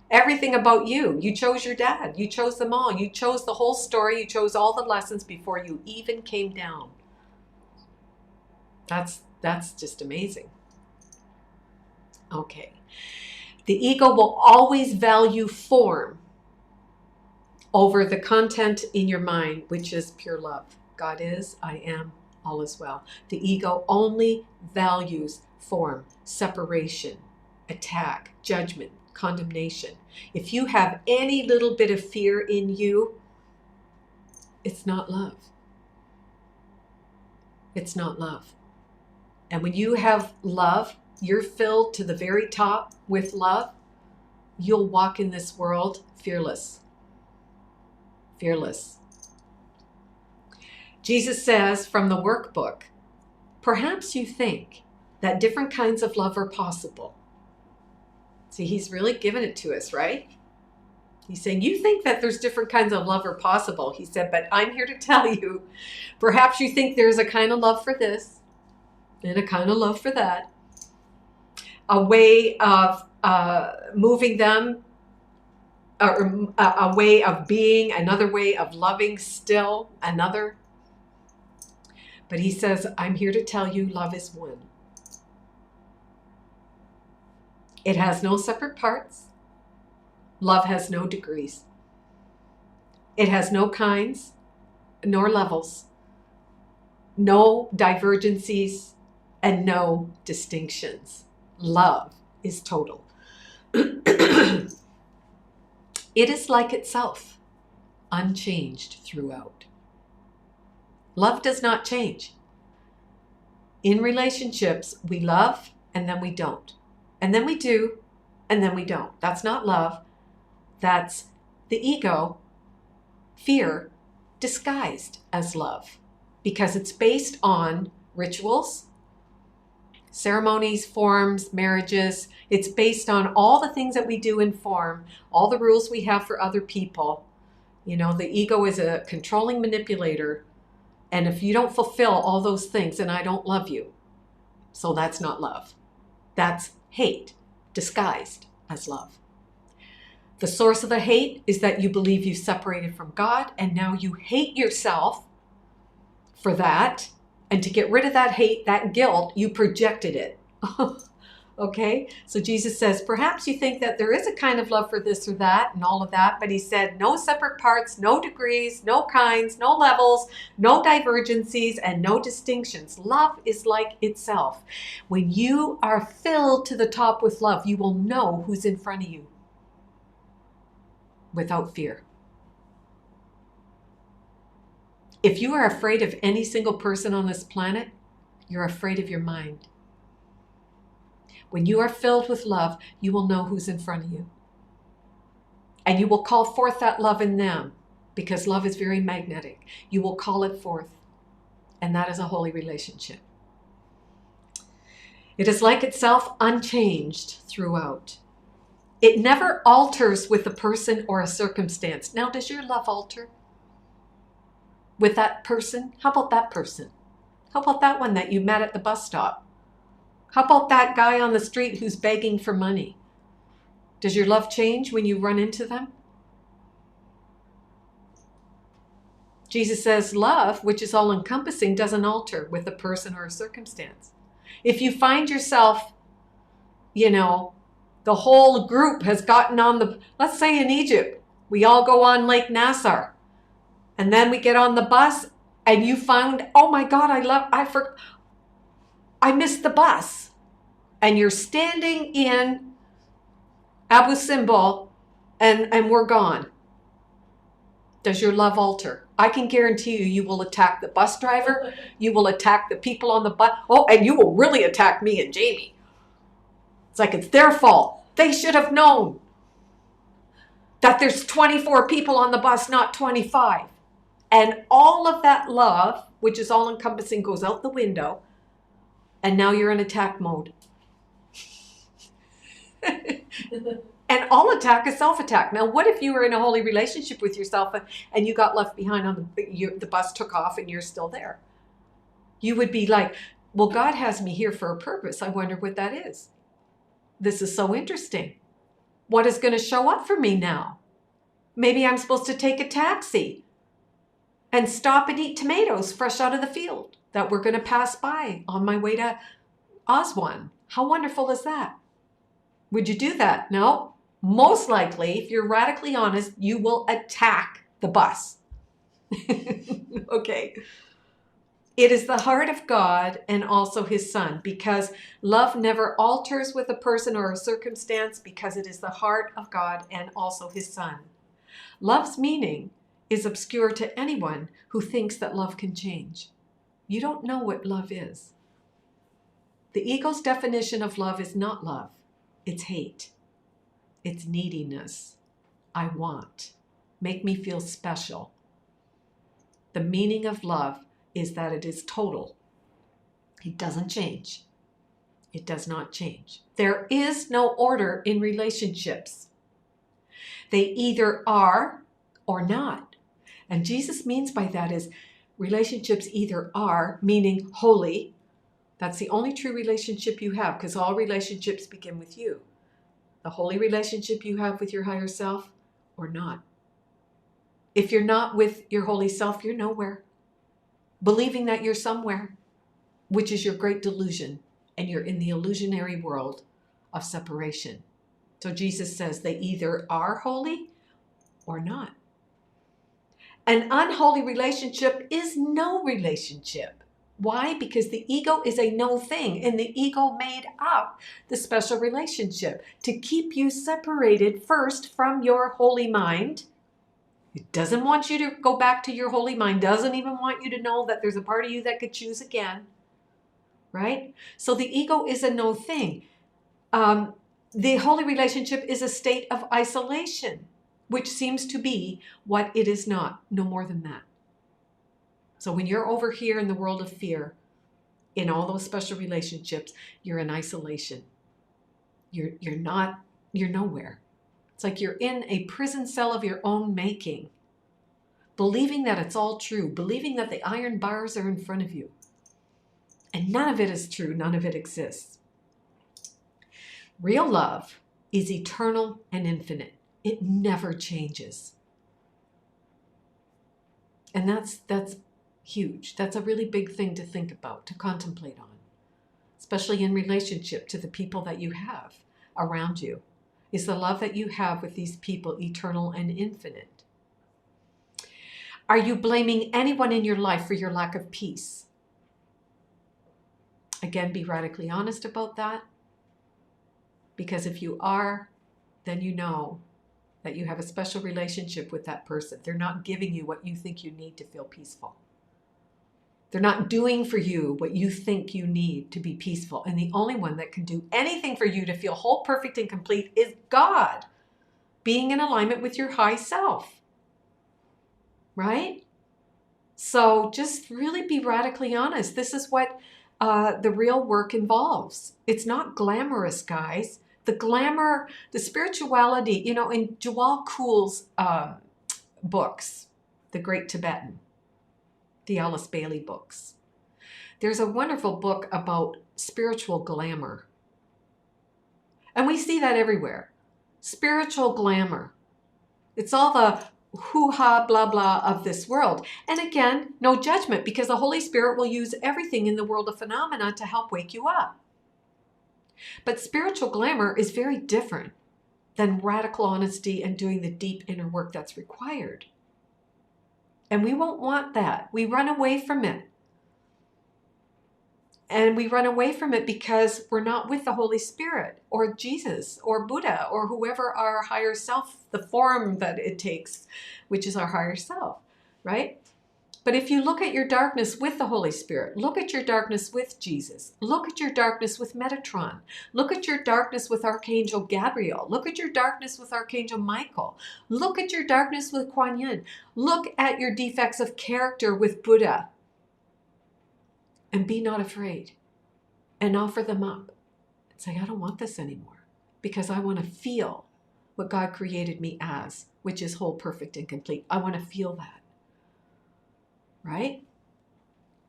everything about you. You chose your dad. You chose them all. You chose the whole story. You chose all the lessons before you even came down. That's just amazing. Okay. The ego will always value form over the content in your mind, which is pure love. God is, I am, all is well. The ego only values form, separation, attack, judgment, condemnation. If you have any little bit of fear in you, it's not love. It's not love. And when you have love, you're filled to the very top with love, you'll walk in this world fearless. Fearless. Jesus says from the workbook, perhaps you think that different kinds of love are possible. See, he's really given it to us, right? He's saying, you think that there's different kinds of love are possible. He said, but I'm here to tell you, perhaps you think there's a kind of love for this and a kind of love for that. A way of moving them, or a way of being, another way of loving still, another. But he says, I'm here to tell you love is one. It has no separate parts. Love has no degrees. It has no kinds nor levels, no divergencies, and no distinctions. Love is total. It is like itself, unchanged throughout. Love does not change. In relationships, we love and then we don't. And then we do, and then we don't. That's not love. That's the ego, fear, disguised as love. Because it's based on rituals, ceremonies, forms, marriages. It's based on all the things that we do in form, all the rules we have for other people. You know, the ego is a controlling manipulator. And if you don't fulfill all those things, then I don't love you. So that's not love. That's hate, disguised as love. The source of the hate is that you believe you separated from God, and now you hate yourself for that. And to get rid of that hate, that guilt, you projected it. Okay? So Jesus says, perhaps you think that there is a kind of love for this or that and all of that, but he said, no separate parts, no degrees, no kinds, no levels, no divergencies, and no distinctions. Love is like itself. When you are filled to the top with love, you will know who's in front of you without fear. If you are afraid of any single person on this planet, you're afraid of your mind. When you are filled with love, you will know who's in front of you. And you will call forth that love in them, because love is very magnetic. You will call it forth. And that is a holy relationship. It is like itself, unchanged throughout. It never alters with a person or a circumstance. Now, does your love alter with that person? How about that person? How about that one that you met at the bus stop? How about that guy on the street who's begging for money? Does your love change when you run into them? Jesus says love, which is all encompassing, doesn't alter with a person or a circumstance. If you find yourself, the whole group has gotten on let's say in Egypt, we all go on Lake Nasser, and then we get on the bus and you found, oh my God, I missed the bus. And you're standing in Abu Simbel and we're gone. Does your love alter? I can guarantee you will attack the bus driver. You will attack the people on the bus. Oh, and you will really attack me and Jamie. It's like it's their fault. They should have known that there's 24 people on the bus, not 25. And all of that love, which is all encompassing, goes out the window. And now you're in attack mode. And all attack is self-attack. Now, what if you were in a holy relationship with yourself and you got left behind on the bus took off and you're still there? You would be like, well, God has me here for a purpose. I wonder what that is. This is so interesting. What is going to show up for me now? Maybe I'm supposed to take a taxi and stop and eat tomatoes fresh out of the field that we're going to pass by on my way to Aswan. How wonderful is that? Would you do that? No. Most likely, if you're radically honest, you will attack the bus. Okay. It is the heart of God and also his son, because love never alters with a person or a circumstance, because it is the heart of God and also his son. Love's meaning is obscure to anyone who thinks that love can change. You don't know what love is. The ego's definition of love is not love. It's hate. It's neediness. I want. Make me feel special. The meaning of love is that it is total. It doesn't change. It does not change. There is no order in relationships. They either are or not. And Jesus means by that is relationships either are, meaning holy. That's the only true relationship you have, because all relationships begin with you. The holy relationship you have with your higher self or not. If you're not with your holy self, you're nowhere. Believing that you're somewhere, which is your great delusion, and you're in the illusionary world of separation. So Jesus says they either are holy or not. An unholy relationship is no relationship. Why? Because the ego is a no thing, and the ego made up the special relationship to keep you separated first from your holy mind. It doesn't want you to go back to your holy mind, doesn't even want you to know that there's a part of you that could choose again, right? So the ego is a no thing. The holy relationship is a state of isolation, which seems to be what it is not, no more than that. So when you're over here in the world of fear, in all those special relationships, you're in isolation. You're nowhere. It's like you're in a prison cell of your own making, believing that it's all true, believing that the iron bars are in front of you. And none of it is true, none of it exists. Real love is eternal and infinite. It never changes. And that's huge. That's a really big thing to think about, to contemplate on, especially in relationship to the people that you have around you. Is the love that you have with these people eternal and infinite? Are you blaming anyone in your life for your lack of peace? Again, be radically honest about that. Because if you are, then you know that you have a special relationship with that person. They're not giving you what you think you need to feel peaceful. They're not doing for you what you think you need to be peaceful. And the only one that can do anything for you to feel whole, perfect, and complete is God, being in alignment with your high self. Right? So just really be radically honest. This is what the real work involves. It's not glamorous, guys. The glamour, the spirituality, in Jawal Kuhl's books, The Great Tibetan, the Alice Bailey books, there's a wonderful book about spiritual glamour. And we see that everywhere. Spiritual glamour. It's all the hoo-ha, blah, blah of this world. And again, no judgment, because the Holy Spirit will use everything in the world of phenomena to help wake you up. But spiritual glamour is very different than radical honesty and doing the deep inner work that's required. And we won't want that. We run away from it. And we run away from it because we're not with the Holy Spirit or Jesus or Buddha or whoever our higher self, the form that it takes, which is our higher self, right? But if you look at your darkness with the Holy Spirit, look at your darkness with Jesus, look at your darkness with Metatron, look at your darkness with Archangel Gabriel, look at your darkness with Archangel Michael, look at your darkness with Kuan Yin, look at your defects of character with Buddha, and be not afraid, and offer them up. And say, I don't want this anymore, because I want to feel what God created me as, which is whole, perfect, and complete. I want to feel that. Right?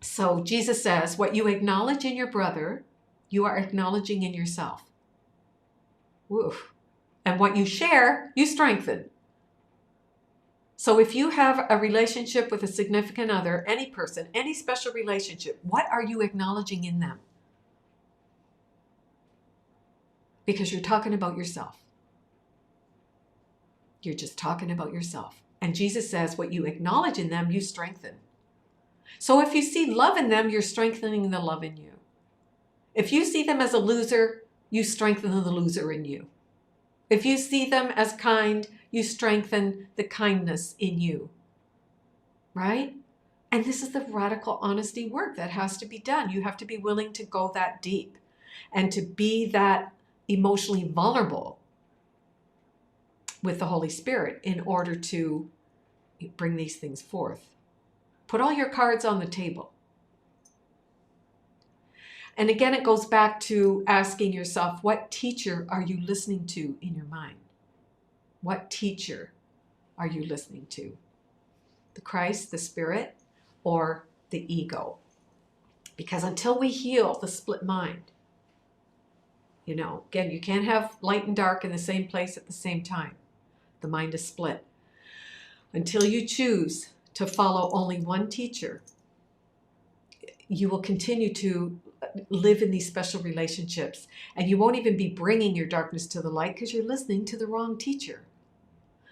So Jesus says, what you acknowledge in your brother, you are acknowledging in yourself. Woof. And what you share, you strengthen. So if you have a relationship with a significant other, any person, any special relationship, what are you acknowledging in them? Because you're talking about yourself. You're just talking about yourself. And Jesus says, what you acknowledge in them, you strengthen. So if you see love in them, you're strengthening the love in you. If you see them as a loser, you strengthen the loser in you. If you see them as kind, you strengthen the kindness in you. Right? And this is the radical honesty work that has to be done. You have to be willing to go that deep and to be that emotionally vulnerable with the Holy Spirit in order to bring these things forth. Put all your cards on the table. And again, it goes back to asking yourself, what teacher are you listening to in your mind? What teacher are you listening to? The Christ, the Spirit, or the ego? Because until we heal the split mind, again, you can't have light and dark in the same place at the same time. The mind is split. Until you choose to follow only one teacher, you will continue to live in these special relationships, and you won't even be bringing your darkness to the light because you're listening to the wrong teacher,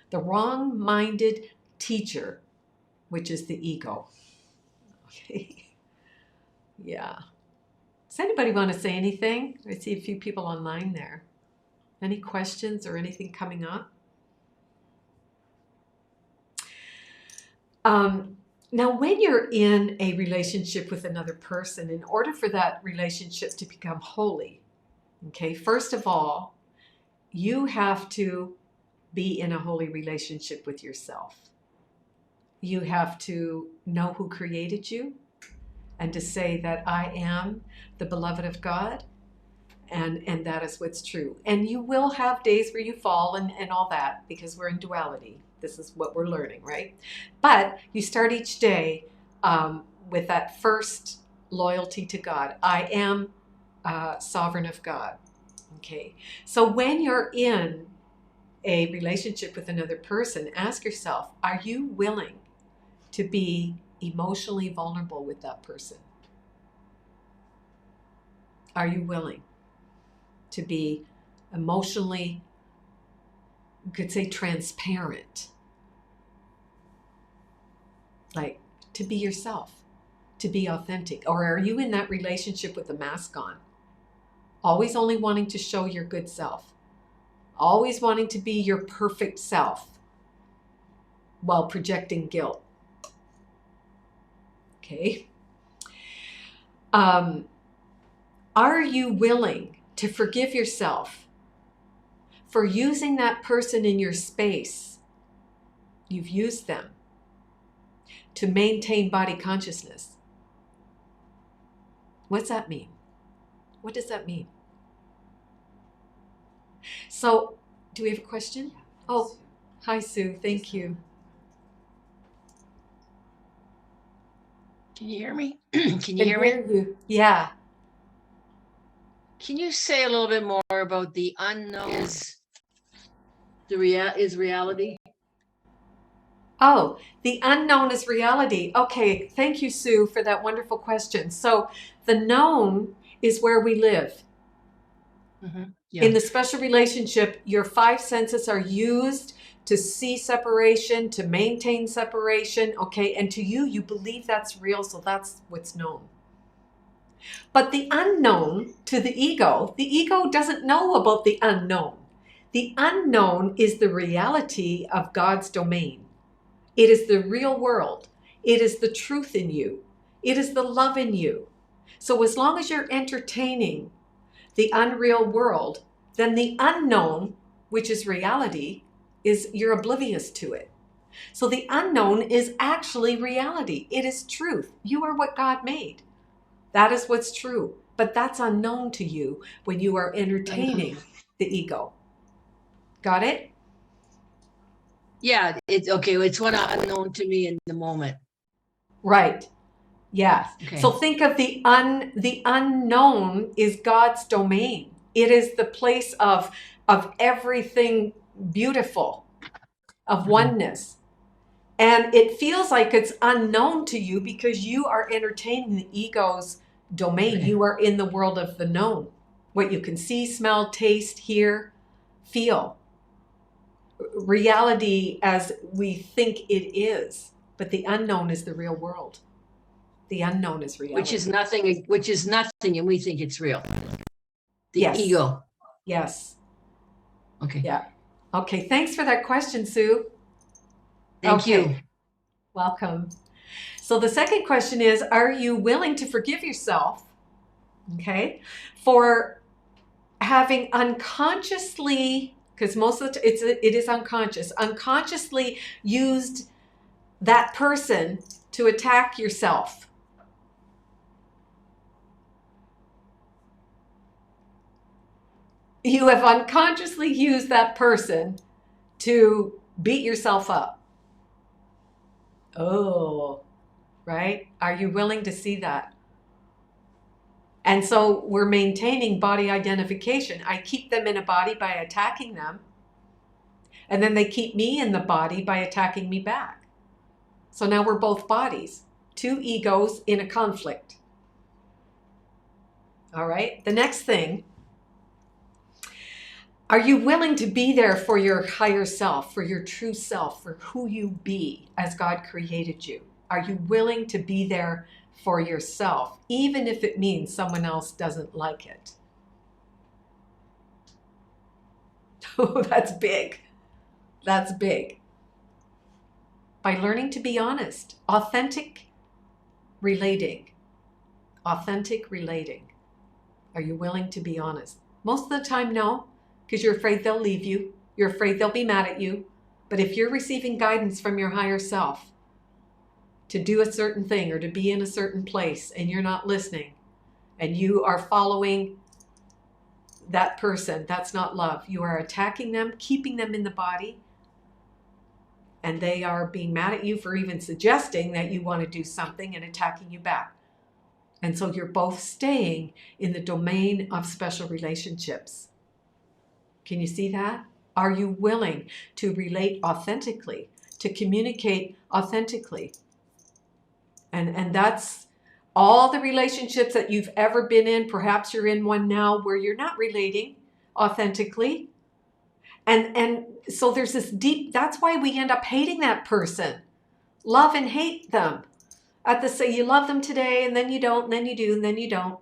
the wrong-minded teacher, which is the ego. Okay. Yeah. Does anybody want to say anything? I see a few people online there. Any questions or anything coming up? Now, when you're in a relationship with another person, in order for that relationship to become holy, okay, first of all, you have to be in a holy relationship with yourself. You have to know who created you and to say that I am the beloved of God, and that is what's true. And you will have days where you fall and all that, because we're in duality. This is what we're learning, right? But you start each day with that first loyalty to God. I am sovereign of God. Okay. So when you're in a relationship with another person, ask yourself, are you willing to be emotionally vulnerable with that person? Are you willing to be emotionally, you could say, transparent? Like, to be yourself, to be authentic? Or are you in that relationship with a mask on, always only wanting to show your good self, always wanting to be your perfect self while projecting guilt? Okay. Are you willing to forgive yourself for using that person in your space? You've used them to maintain body consciousness. What's that mean? What does that mean? So, do we have a question? Oh, hi, Sue. Thank you. Can you hear me? Can you hear me? You. Yeah. Can you say a little bit more about the unknown is reality? Oh, the unknown is reality. Okay, thank you, Sue, for that wonderful question. So the known is where we live. Yeah. In the special relationship, your five senses are used to see separation, to maintain separation, okay? And to you, you believe that's real, so that's what's known. But the unknown to the ego doesn't know about the unknown. The unknown is the reality of God's domain. It is the real world. It is the truth in you. It is the love in you. So as long as you're entertaining the unreal world, then the unknown, which is reality, you're oblivious to it. So the unknown is actually reality. It is truth. You are what God made. That is what's true. But that's unknown to you when you are entertaining the ego. Got it? Yeah, it's okay. It's what unknown to me in the moment. Right. Yes. Okay. So think of the unknown is God's domain. It is the place of everything beautiful, of oneness. And it feels like it's unknown to you because you are entertaining the ego's domain. Okay. You are in the world of the known. What you can see, smell, taste, hear, feel. Reality as we think it is. But the unknown is the real world. The unknown is reality. Which is nothing, and we think it's real. The Yes. ego. Yes. Okay. Yeah. Okay. Thanks for that question, Sue. Thank you. Welcome. So the second question is, are you willing to forgive yourself, okay, for having unconsciously, because most of the it is unconsciously used that person to attack yourself? You have unconsciously used that person to beat yourself up. Oh, right? Are you willing to see that? And so we're maintaining body identification. I keep them in a body by attacking them, and then they keep me in the body by attacking me back. So now we're both bodies, two egos in a conflict. All right? The next thing, are you willing to be there for your higher self, for your true self, for who you be as God created you? Are you willing to be there for yourself, even if it means someone else doesn't like it? Oh, that's big. That's big. By learning to be honest, authentic relating. Authentic relating. Are you willing to be honest? Most of the time, no, because you're afraid they'll leave you. You're afraid they'll be mad at you. But if you're receiving guidance from your higher self to do a certain thing or to be in a certain place and you're not listening and you are following that person, that's not love. You are attacking them, keeping them in the body, and they are being mad at you for even suggesting that you want to do something and attacking you back. And so you're both staying in the domain of special relationships. Can you see that? Are you willing to relate authentically, to communicate authentically? And that's all the relationships that you've ever been in. Perhaps you're in one now where you're not relating authentically. And so there's this deep, that's why we end up hating that person. Love and hate them. At the say you love them today and then you don't, and then you do, and then you don't.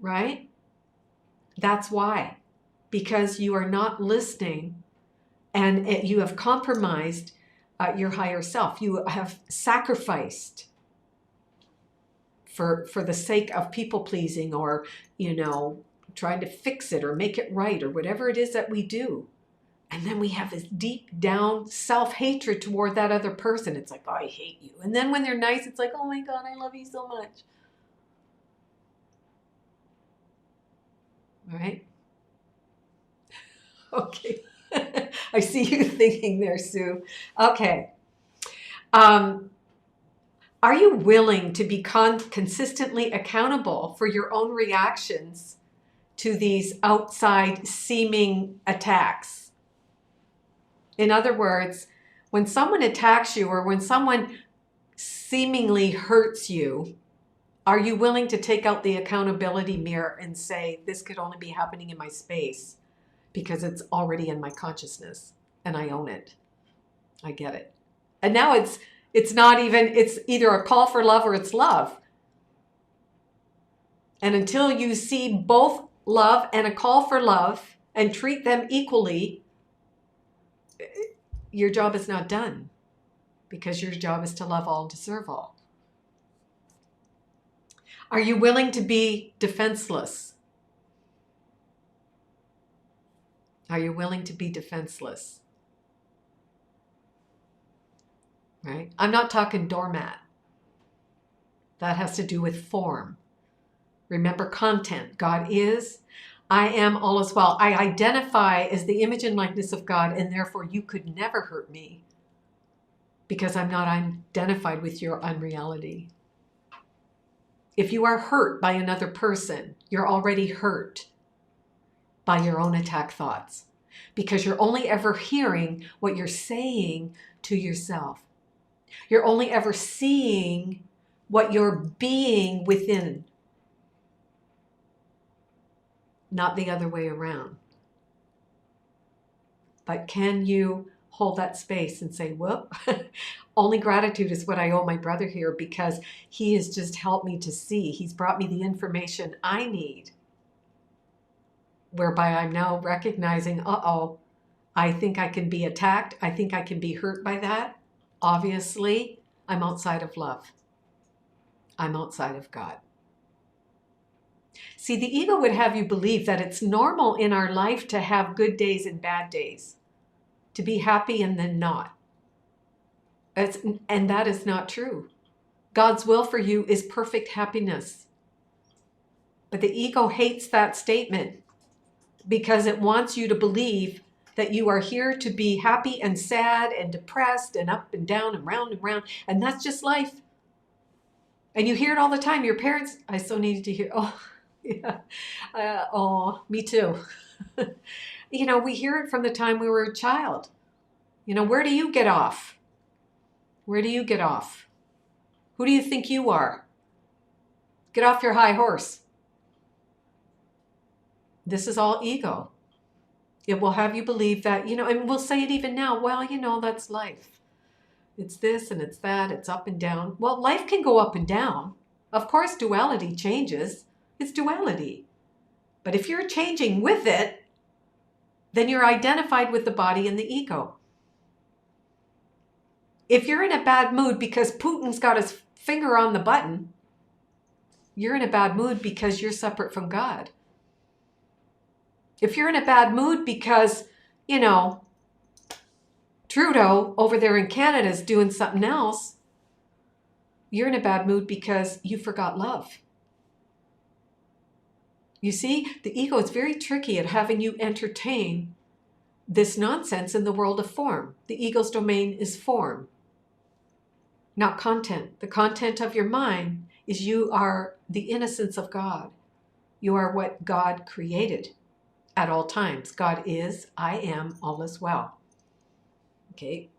Right? That's why. Because you are not listening and you have compromised your higher self. You have sacrificed for the sake of people pleasing or, trying to fix it or make it right or whatever it is that we do. And then we have this deep down self-hatred toward that other person. It's like, oh, I hate you. And then when they're nice, it's like, oh my God, I love you so much. All right? Okay. I see you thinking there, Sue. Okay. Are you willing to be consistently accountable for your own reactions to these outside seeming attacks? In other words, when someone attacks you or when someone seemingly hurts you, are you willing to take out the accountability mirror and say, this could only be happening in my space because it's already in my consciousness and I own it. I get it. And now it's not even, it's either a call for love or it's love. And until you see both love and a call for love and treat them equally, your job is not done, because your job is to love all and to serve all. Are you willing to be defenseless? Are you willing to be defenseless? Right? I'm not talking doormat. That has to do with form. Remember content. God is, I am, all is well. I identify as the image and likeness of God, and therefore you could never hurt me because I'm not identified with your unreality. If you are hurt by another person, you're already hurt by your own attack thoughts because you're only ever hearing what you're saying to yourself. You're only ever seeing what you're being within, not the other way around. But can you hold that space and say, whoop, only gratitude is what I owe my brother here because he has just helped me to see. He's brought me the information I need, whereby I'm now recognizing, I think I can be attacked. I think I can be hurt by that. Obviously, I'm outside of love. I'm outside of God. See, the ego would have you believe that it's normal in our life to have good days and bad days, to be happy and then not. And that is not true. God's will for you is perfect happiness. But the ego hates that statement because it wants you to believe that you are here to be happy and sad and depressed and up and down and round and round, and that's just life. And you hear it all the time. Your parents, I so needed to hear, oh, yeah, oh, me too. You know, we hear it from the time we were a child. You know, where do you get off? Where do you get off? Who do you think you are? Get off your high horse. This is all ego. It will have you believe that, you know, and we'll say it even now, well, you know, that's life. It's this and it's that, it's up and down. Well, life can go up and down. Of course, duality changes. It's duality. But if you're changing with it, then you're identified with the body and the ego. If you're in a bad mood because Putin's got his finger on the button, you're in a bad mood because you're separate from God. If you're in a bad mood because, you know, Trudeau over there in Canada is doing something else, you're in a bad mood because you forgot love. You see, the ego is very tricky at having you entertain this nonsense in the world of form. The ego's domain is form, not content. The content of your mind is you are the innocence of God. You are what God created at all times. God is, I am, all is well. Okay.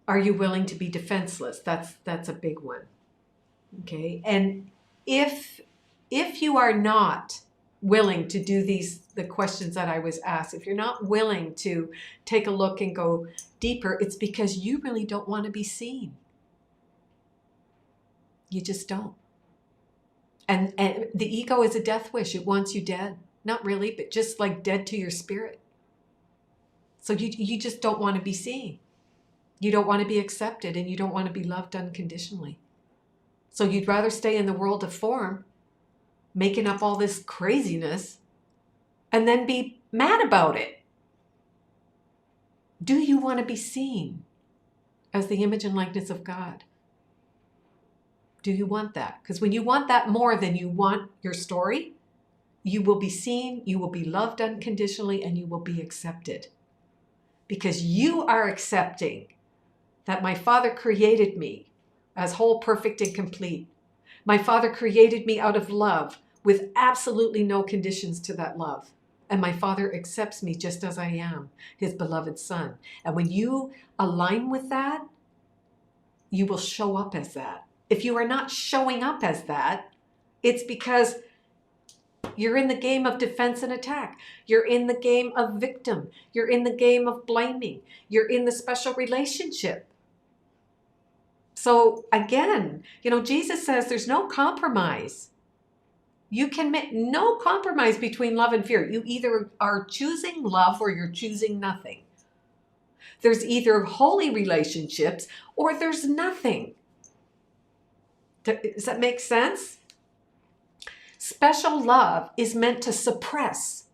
Are you willing to be defenseless? That's a big one. Okay. And if you are not willing to do the questions that I was asked, if you're not willing to take a look and go deeper, it's because you really don't want to be seen. You just don't. And the ego is a death wish. It wants you dead. Not really, but just like dead to your spirit. So you just don't want to be seen. You don't want to be accepted, and you don't want to be loved unconditionally. So you'd rather stay in the world of form, making up all this craziness, and then be mad about it. Do you want to be seen as the image and likeness of God? Do you want that? Because when you want that more than you want your story, you will be seen, you will be loved unconditionally, and you will be accepted. Because you are accepting that my Father created me as whole, perfect, and complete. My Father created me out of love with absolutely no conditions to that love. And my Father accepts me just as I am, his beloved Son. And when you align with that, you will show up as that. If you are not showing up as that, it's because you're in the game of defense and attack. You're in the game of victim. You're in the game of blaming. You're in the special relationship. So again, you know, Jesus says there's no compromise. You can make no compromise between love and fear. You either are choosing love or you're choosing nothing. There's either holy relationships or there's nothing. Does that make sense? Special love is meant to suppress.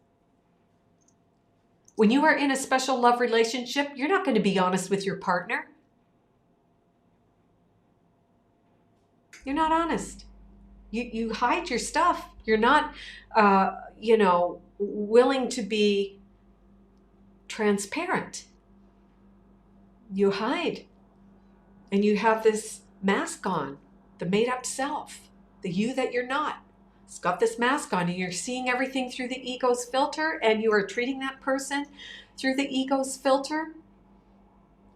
When you are in a special love relationship, you're not going to be honest with your partner. You're not honest. You hide your stuff. You're not, willing to be transparent. You hide. And you have this mask on, the made-up self, the you that you're not. It's got this mask on, and you're seeing everything through the ego's filter, and you are treating that person through the ego's filter.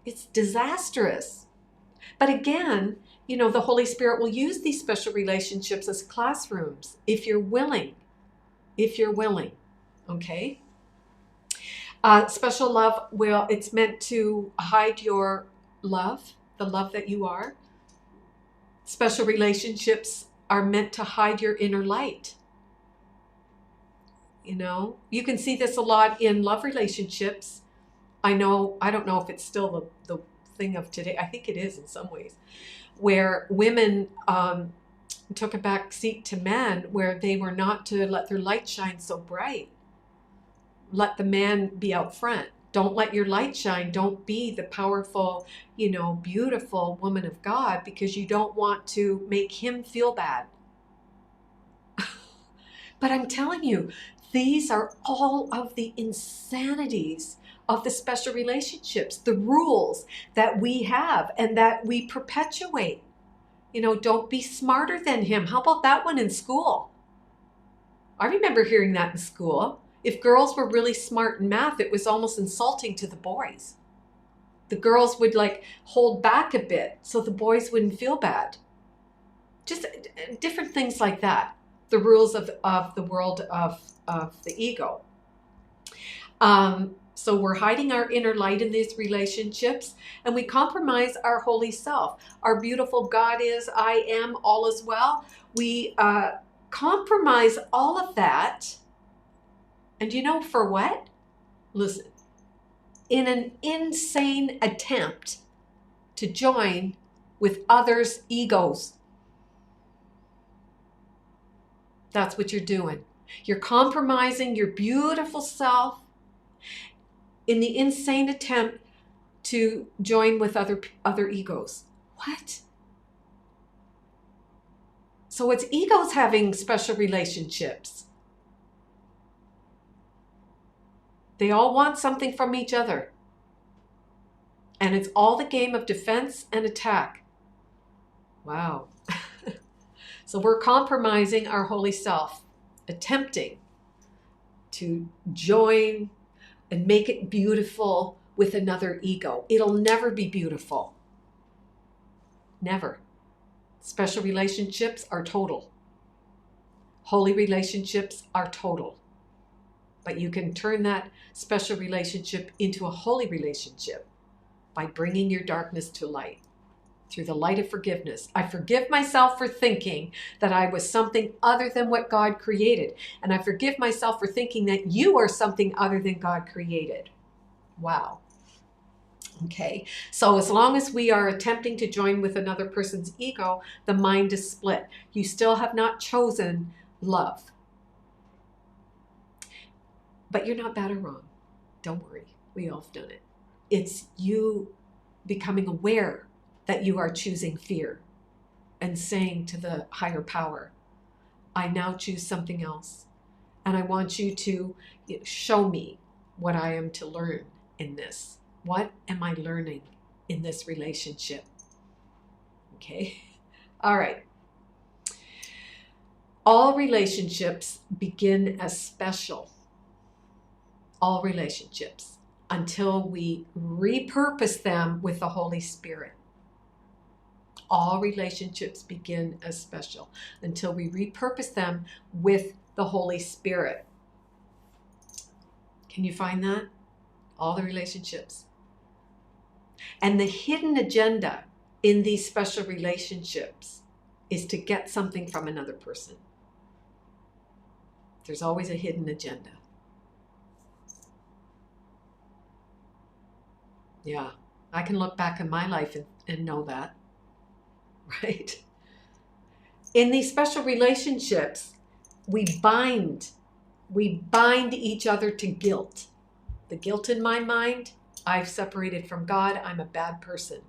It's disastrous. But again, you know, the Holy Spirit will use these special relationships as classrooms if you're willing. If you're willing, okay? Special love, well, it's meant to hide your love, the love that you are. Special relationships are meant to hide your inner light. You know, you can see this a lot in love relationships. I don't know if it's still the thing of today. I think it is in some ways, where women took a back seat to men, where they were not to let their light shine so bright. Let the man be out front. Don't let your light shine. Don't be the powerful, beautiful woman of God because you don't want to make him feel bad. But I'm telling you, these are all of the insanities of the special relationships, the rules that we have and that we perpetuate. Don't be smarter than him. How about that one in school? I remember hearing that in school. If girls were really smart in math, it was almost insulting to the boys. The girls would hold back a bit so the boys wouldn't feel bad. Just different things like that. The rules of the world of the ego. So we're hiding our inner light in these relationships, and we compromise our holy self. Our beautiful God is, I am, all is well. We compromise all of that. And for what? Listen, in an insane attempt to join with others' egos. That's what you're doing. You're compromising your beautiful self in the insane attempt to join with other egos. What? So it's egos having special relationships. They all want something from each other. And it's all the game of defense and attack. Wow. So we're compromising our holy self, attempting to join and make it beautiful with another ego. It'll never be beautiful. Never. Special relationships are total. Holy relationships are total. But you can turn that special relationship into a holy relationship by bringing your darkness to light through the light of forgiveness. I forgive myself for thinking that I was something other than what God created. And I forgive myself for thinking that you are something other than God created. Wow. Okay. So as long as we are attempting to join with another person's ego, the mind is split. You still have not chosen love. But you're not bad or wrong. Don't worry. We all have done it. It's you becoming aware that you are choosing fear and saying to the higher power, I now choose something else. And I want you to show me what I am to learn in this. What am I learning in this relationship? Okay. All right. All relationships begin as special. All relationships, until we repurpose them with the Holy Spirit. All relationships begin as special until we repurpose them with the Holy Spirit. Can you find that? All the relationships. And the hidden agenda in these special relationships is to get something from another person. There's always a hidden agenda. Yeah, I can look back in my life and know that. Right? In these special relationships, we bind each other to guilt. The guilt in my mind, I've separated from God, I'm a bad person.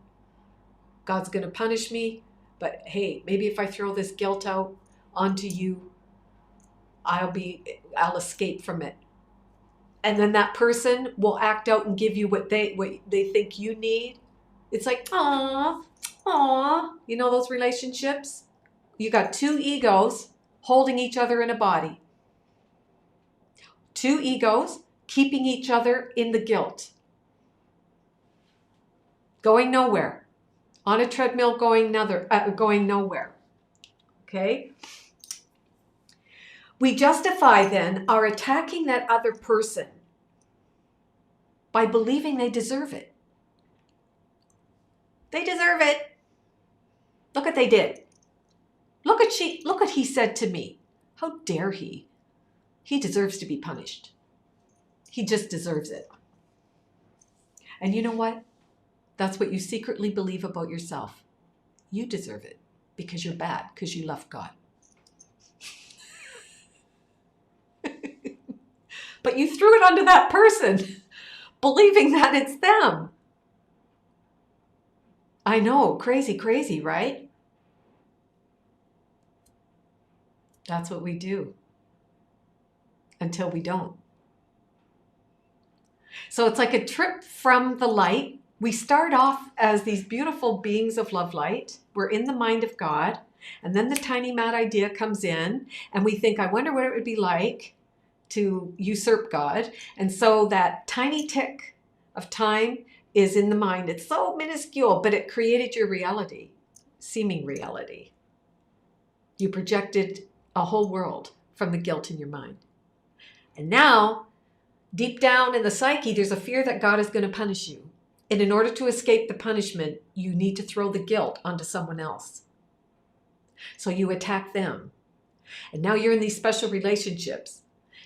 God's going to punish me, but hey, maybe if I throw this guilt out onto you, I'll escape from it. And then that person will act out and give you what they think you need. It's like, aw. Those relationships? You got two egos holding each other in a body. Two egos keeping each other in the guilt. Going nowhere. On a treadmill going nowhere. Okay? We justify then our attacking that other person by believing they deserve it. They deserve it. Look what they did. Look what he said to me. How dare he? He deserves to be punished. He just deserves it. And you know what? That's what you secretly believe about yourself. You deserve it because you're bad, because you love God. But you threw it onto that person believing that it's them. I know, crazy, right? That's what we do until we don't. So it's like a trip from the light. We start off as these beautiful beings of love light. We're in the mind of God. And then the tiny mad idea comes in and we think, I wonder what it would be like to usurp God. And so that tiny tick of time is in the mind. It's so minuscule, but it created your reality, seeming reality. You projected a whole world from the guilt in your mind. And now, deep down in the psyche, there's a fear that God is going to punish you. And in order to escape the punishment, you need to throw the guilt onto someone else. So you attack them. And now you're in these special relationships.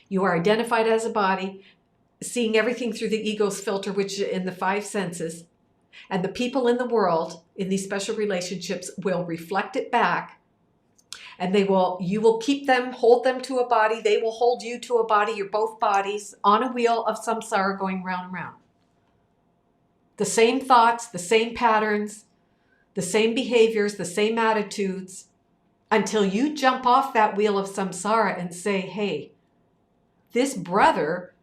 You are identified as a body, seeing everything through the ego's filter, which in the 5 senses. And the people in the world in these special relationships will reflect it back. And you will keep them, hold them to a body. They will hold you to a body. You're both bodies on a wheel of samsara going round and round. The same thoughts, the same patterns, the same behaviors, the same attitudes, until you jump off that wheel of samsara and say, hey, this brother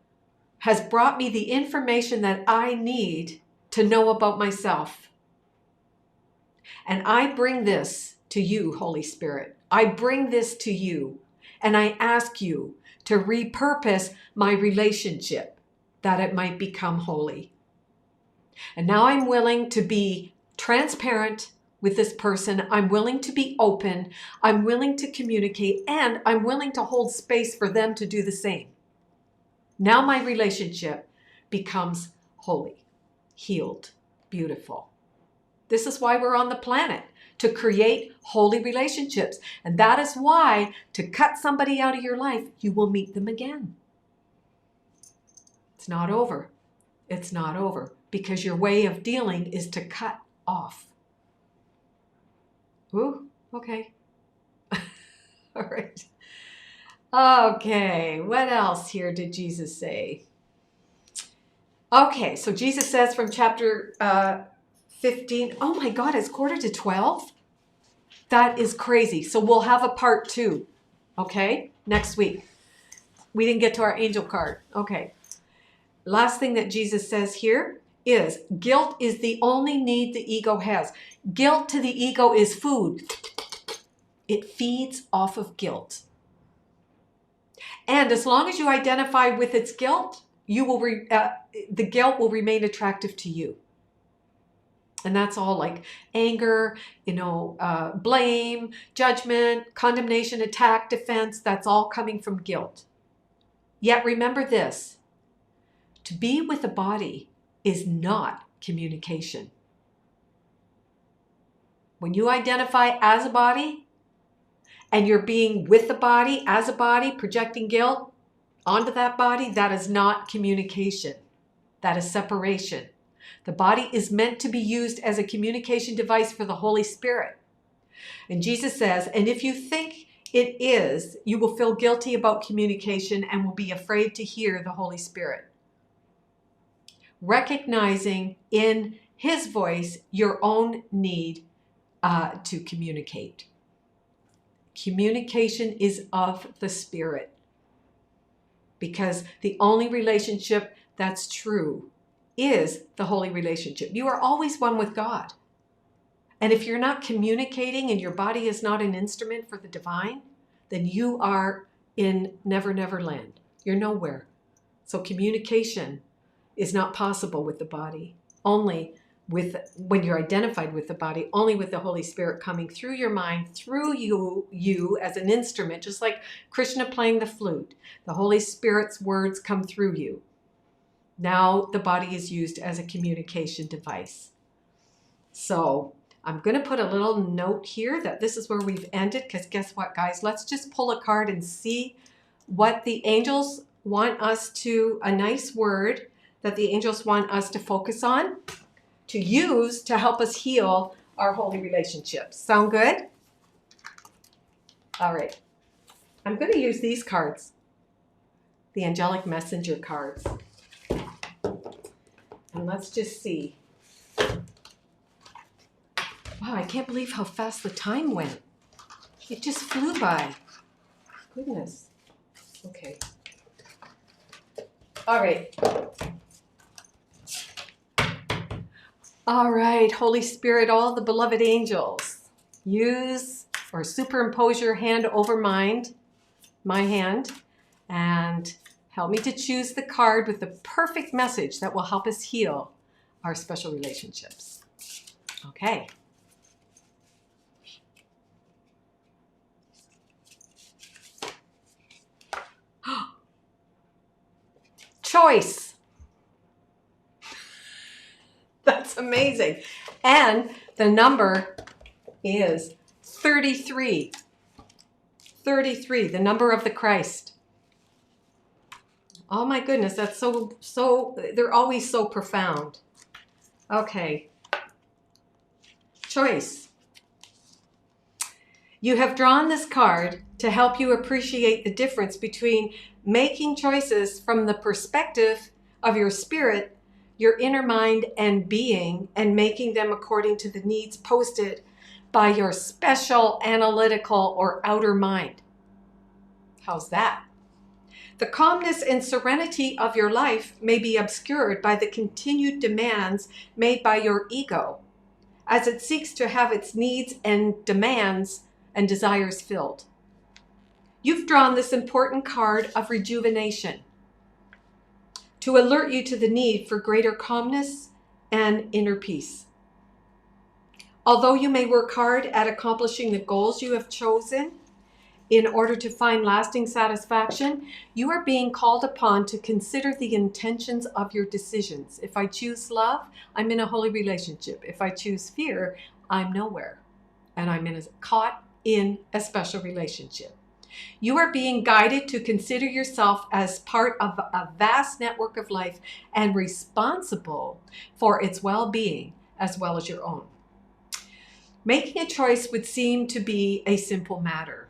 has brought me the information that I need to know about myself. And I bring this to you, Holy Spirit. I bring this to you, and I ask you to repurpose my relationship that it might become holy. And now I'm willing to be transparent with this person. I'm willing to be open. I'm willing to communicate, and I'm willing to hold space for them to do the same. Now my relationship becomes holy, healed, beautiful. This is why we're on the planet, to create holy relationships. And that is why, to cut somebody out of your life, you will meet them again. It's not over. It's not over. Because your way of dealing is to cut off. Ooh, okay. All right. Okay, what else here did Jesus say? Okay, so Jesus says from chapter 15, oh my God, it's 11:45? That is crazy. So we'll have a part 2, okay, next week. We didn't get to our angel card. Okay. Last thing that Jesus says here is guilt is the only need the ego has. Guilt to the ego is food. It feeds off of guilt. And as long as you identify with its guilt, the guilt will remain attractive to you. And that's all like anger, blame, judgment, condemnation, attack, defense. That's all coming from guilt. Yet remember this, to be with a body is not communication. When you identify as a body and you're being with the body as a body, projecting guilt onto that body, that is not communication. That is separation. The body is meant to be used as a communication device for the Holy Spirit. And Jesus says, and if you think it is, you will feel guilty about communication and will be afraid to hear the Holy Spirit. Recognizing in His voice your own need to communicate. Communication is of the Spirit. Because the only relationship that's true is the holy relationship. You are always one with God. And if you're not communicating and your body is not an instrument for the divine, then you are in never, never land. You're nowhere. So communication is not possible with the body. Only when you're identified with the body, only with the Holy Spirit coming through your mind, through you as an instrument, just like Krishna playing the flute. The Holy Spirit's words come through you. Now the body is used as a communication device. So I'm going to put a little note here that this is where we've ended, because guess what, guys? Let's just pull a card and see what the angels want us to, a nice word that the angels want us to focus on, to use to help us heal our holy relationships. Sound good? All right. I'm going to use these cards, the angelic messenger cards. And let's just see. Wow, I can't believe how fast the time went. It just flew by. Goodness. Okay. All right. All right, Holy Spirit, all the beloved angels, use or superimpose your hand over my hand, and help me to choose the card with the perfect message that will help us heal our special relationships. Okay. Choice. That's amazing. And the number is 33. 33, the number of the Christ. Oh my goodness, that's so, they're always so profound. Okay. Choice. You have drawn this card to help you appreciate the difference between making choices from the perspective of your spirit, your inner mind and being, and making them according to the needs posted by your special analytical or outer mind. How's that? The calmness and serenity of your life may be obscured by the continued demands made by your ego, as it seeks to have its needs and demands and desires filled. You've drawn this important card of rejuvenation to alert you to the need for greater calmness and inner peace. Although you may work hard at accomplishing the goals you have chosen in order to find lasting satisfaction, you are being called upon to consider the intentions of your decisions. If I choose love, I'm in a holy relationship. If I choose fear, I'm nowhere, and I'm caught in a special relationship. You are being guided to consider yourself as part of a vast network of life and responsible for its well-being as well as your own. Making a choice would seem to be a simple matter.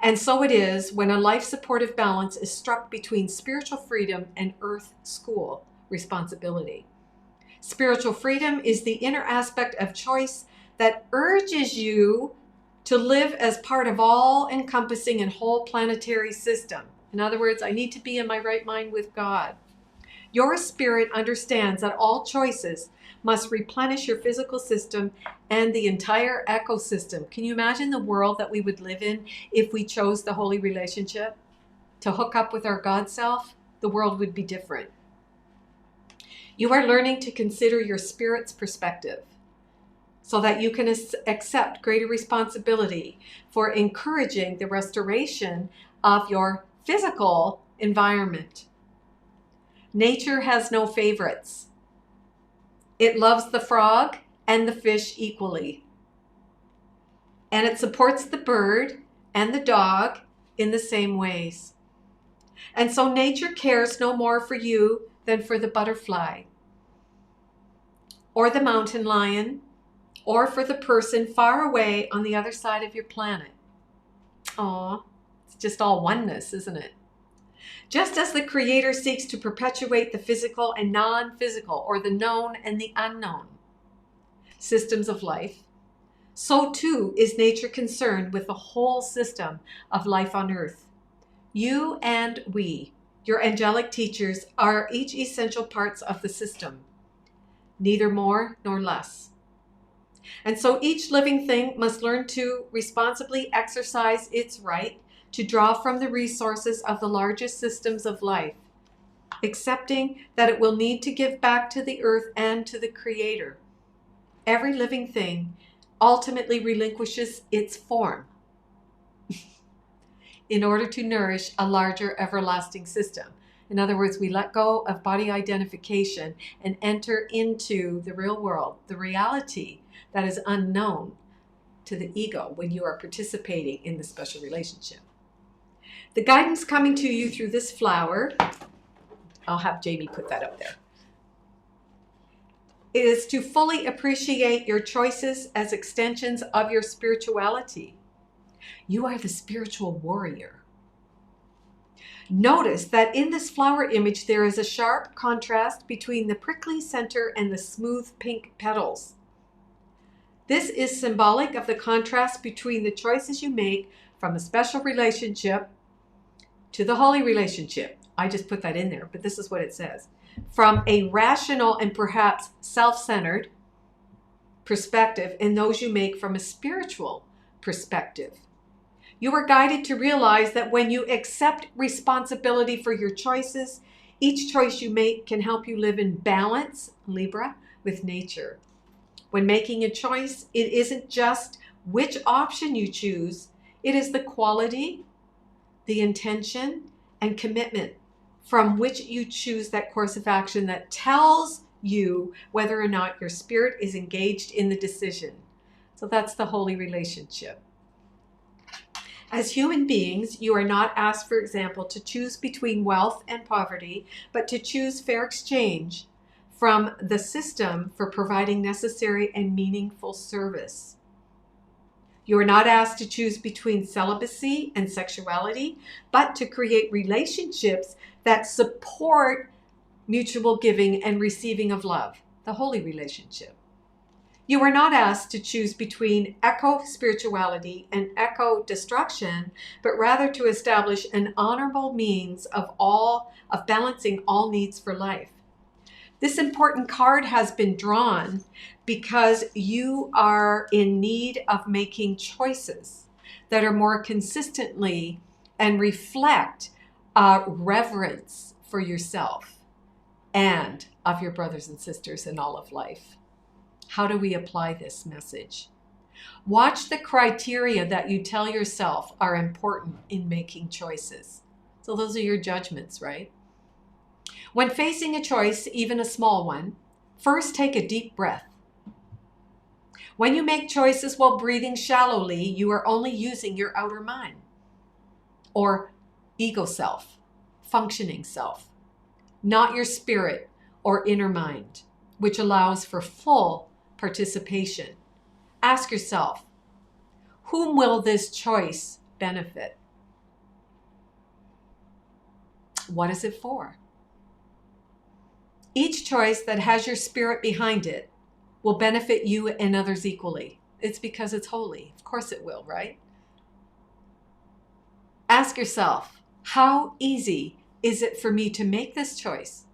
And so it is when a life-supportive balance is struck between spiritual freedom and earth school responsibility. Spiritual freedom is the inner aspect of choice that urges you to live as part of all-encompassing and whole planetary system. In other words, I need to be in my right mind with God. Your spirit understands that all choices must replenish your physical system and the entire ecosystem. Can you imagine the world that we would live in if we chose the holy relationship to hook up with our God self? The world would be different. You are learning to consider your spirit's perspective so that you can accept greater responsibility for encouraging the restoration of your physical environment. Nature has no favorites. It loves the frog and the fish equally. And it supports the bird and the dog in the same ways. And so nature cares no more for you than for the butterfly, or the mountain lion, or for the person far away on the other side of your planet. Aw, it's just all oneness, isn't it? Just as the Creator seeks to perpetuate the physical and non-physical, or the known and the unknown systems of life, so too is nature concerned with the whole system of life on earth. You and we, your angelic teachers, are each essential parts of the system, neither more nor less. And so each living thing must learn to responsibly exercise its right to draw from the resources of the largest systems of life, accepting that it will need to give back to the earth and to the Creator. Every living thing ultimately relinquishes its form in order to nourish a larger everlasting system. In other words, we let go of body identification and enter into the real world, the reality that is unknown to the ego when you are participating in the special relationship. The guidance coming to you through this flower, I'll have Jamie put that up there, is to fully appreciate your choices as extensions of your spirituality. You are the spiritual warrior. Notice that in this flower image, there is a sharp contrast between the prickly center and the smooth pink petals. This is symbolic of the contrast between the choices you make from a special relationship to the holy relationship. I just put that in there, but this is what it says. From a rational and perhaps self-centered perspective, and those you make from a spiritual perspective. You are guided to realize that when you accept responsibility for your choices, each choice you make can help you live in balance, Libra, with nature. When making a choice, it isn't just which option you choose, it is the quality, the intention, and commitment from which you choose that course of action that tells you whether or not your spirit is engaged in the decision. So that's the holy relationship. As human beings, you are not asked, for example, to choose between wealth and poverty, but to choose fair exchange from the system for providing necessary and meaningful service. You are not asked to choose between celibacy and sexuality, but to create relationships that support mutual giving and receiving of love, the holy relationship. You are not asked to choose between eco-spirituality and eco-destruction, but rather to establish an honorable means of balancing all needs for life. This important card has been drawn because you are in need of making choices that are more consistently and reflect reverence for yourself and of your brothers and sisters in all of life. How do we apply this message? Watch the criteria that you tell yourself are important in making choices. So those are your judgments, right? When facing a choice, even a small one, first take a deep breath. When you make choices while breathing shallowly, you are only using your outer mind or ego self, functioning self, not your spirit or inner mind, which allows for full participation. Ask yourself, whom will this choice benefit? What is it for? Each choice that has your spirit behind it will benefit you and others equally. It's because it's holy. Of course it will, right? Ask yourself, how easy is it for me to make this choice?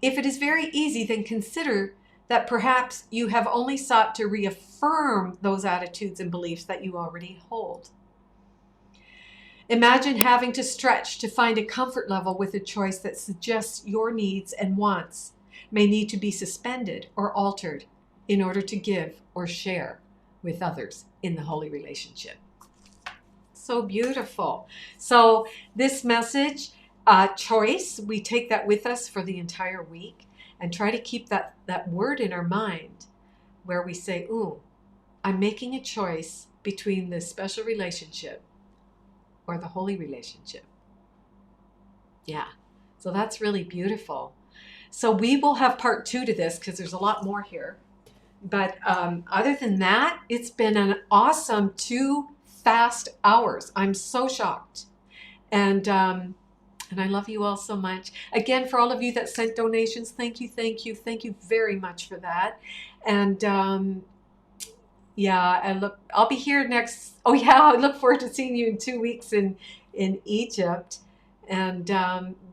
If it is very easy, then consider that perhaps you have only sought to reaffirm those attitudes and beliefs that you already hold. Imagine having to stretch to find a comfort level with a choice that suggests your needs and wants may need to be suspended or altered in order to give or share with others in the holy relationship. So beautiful. So this message, choice, we take that with us for the entire week and try to keep that word in our mind where we say, ooh, I'm making a choice between this special relationship or the holy relationship. Yeah, so that's really beautiful. So we will have part 2 to this because there's a lot more here. But other than that, it's been an awesome 2 fast hours. I'm so shocked. And I love you all so much. Again, for all of you that sent donations, thank you, thank you, thank you very much for that. And yeah, I'll be here next. Oh yeah, I look forward to seeing you in 2 weeks in Egypt. And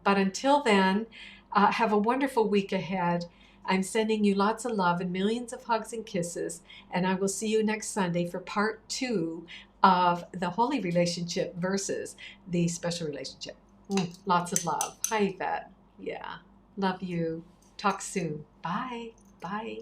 but until then, have a wonderful week ahead. I'm sending you lots of love and millions of hugs and kisses. And I will see you next Sunday for part 2 of the holy relationship versus the special relationship. Lots of love. Hi, Yvette. Yeah. Love you. Talk soon. Bye. Bye.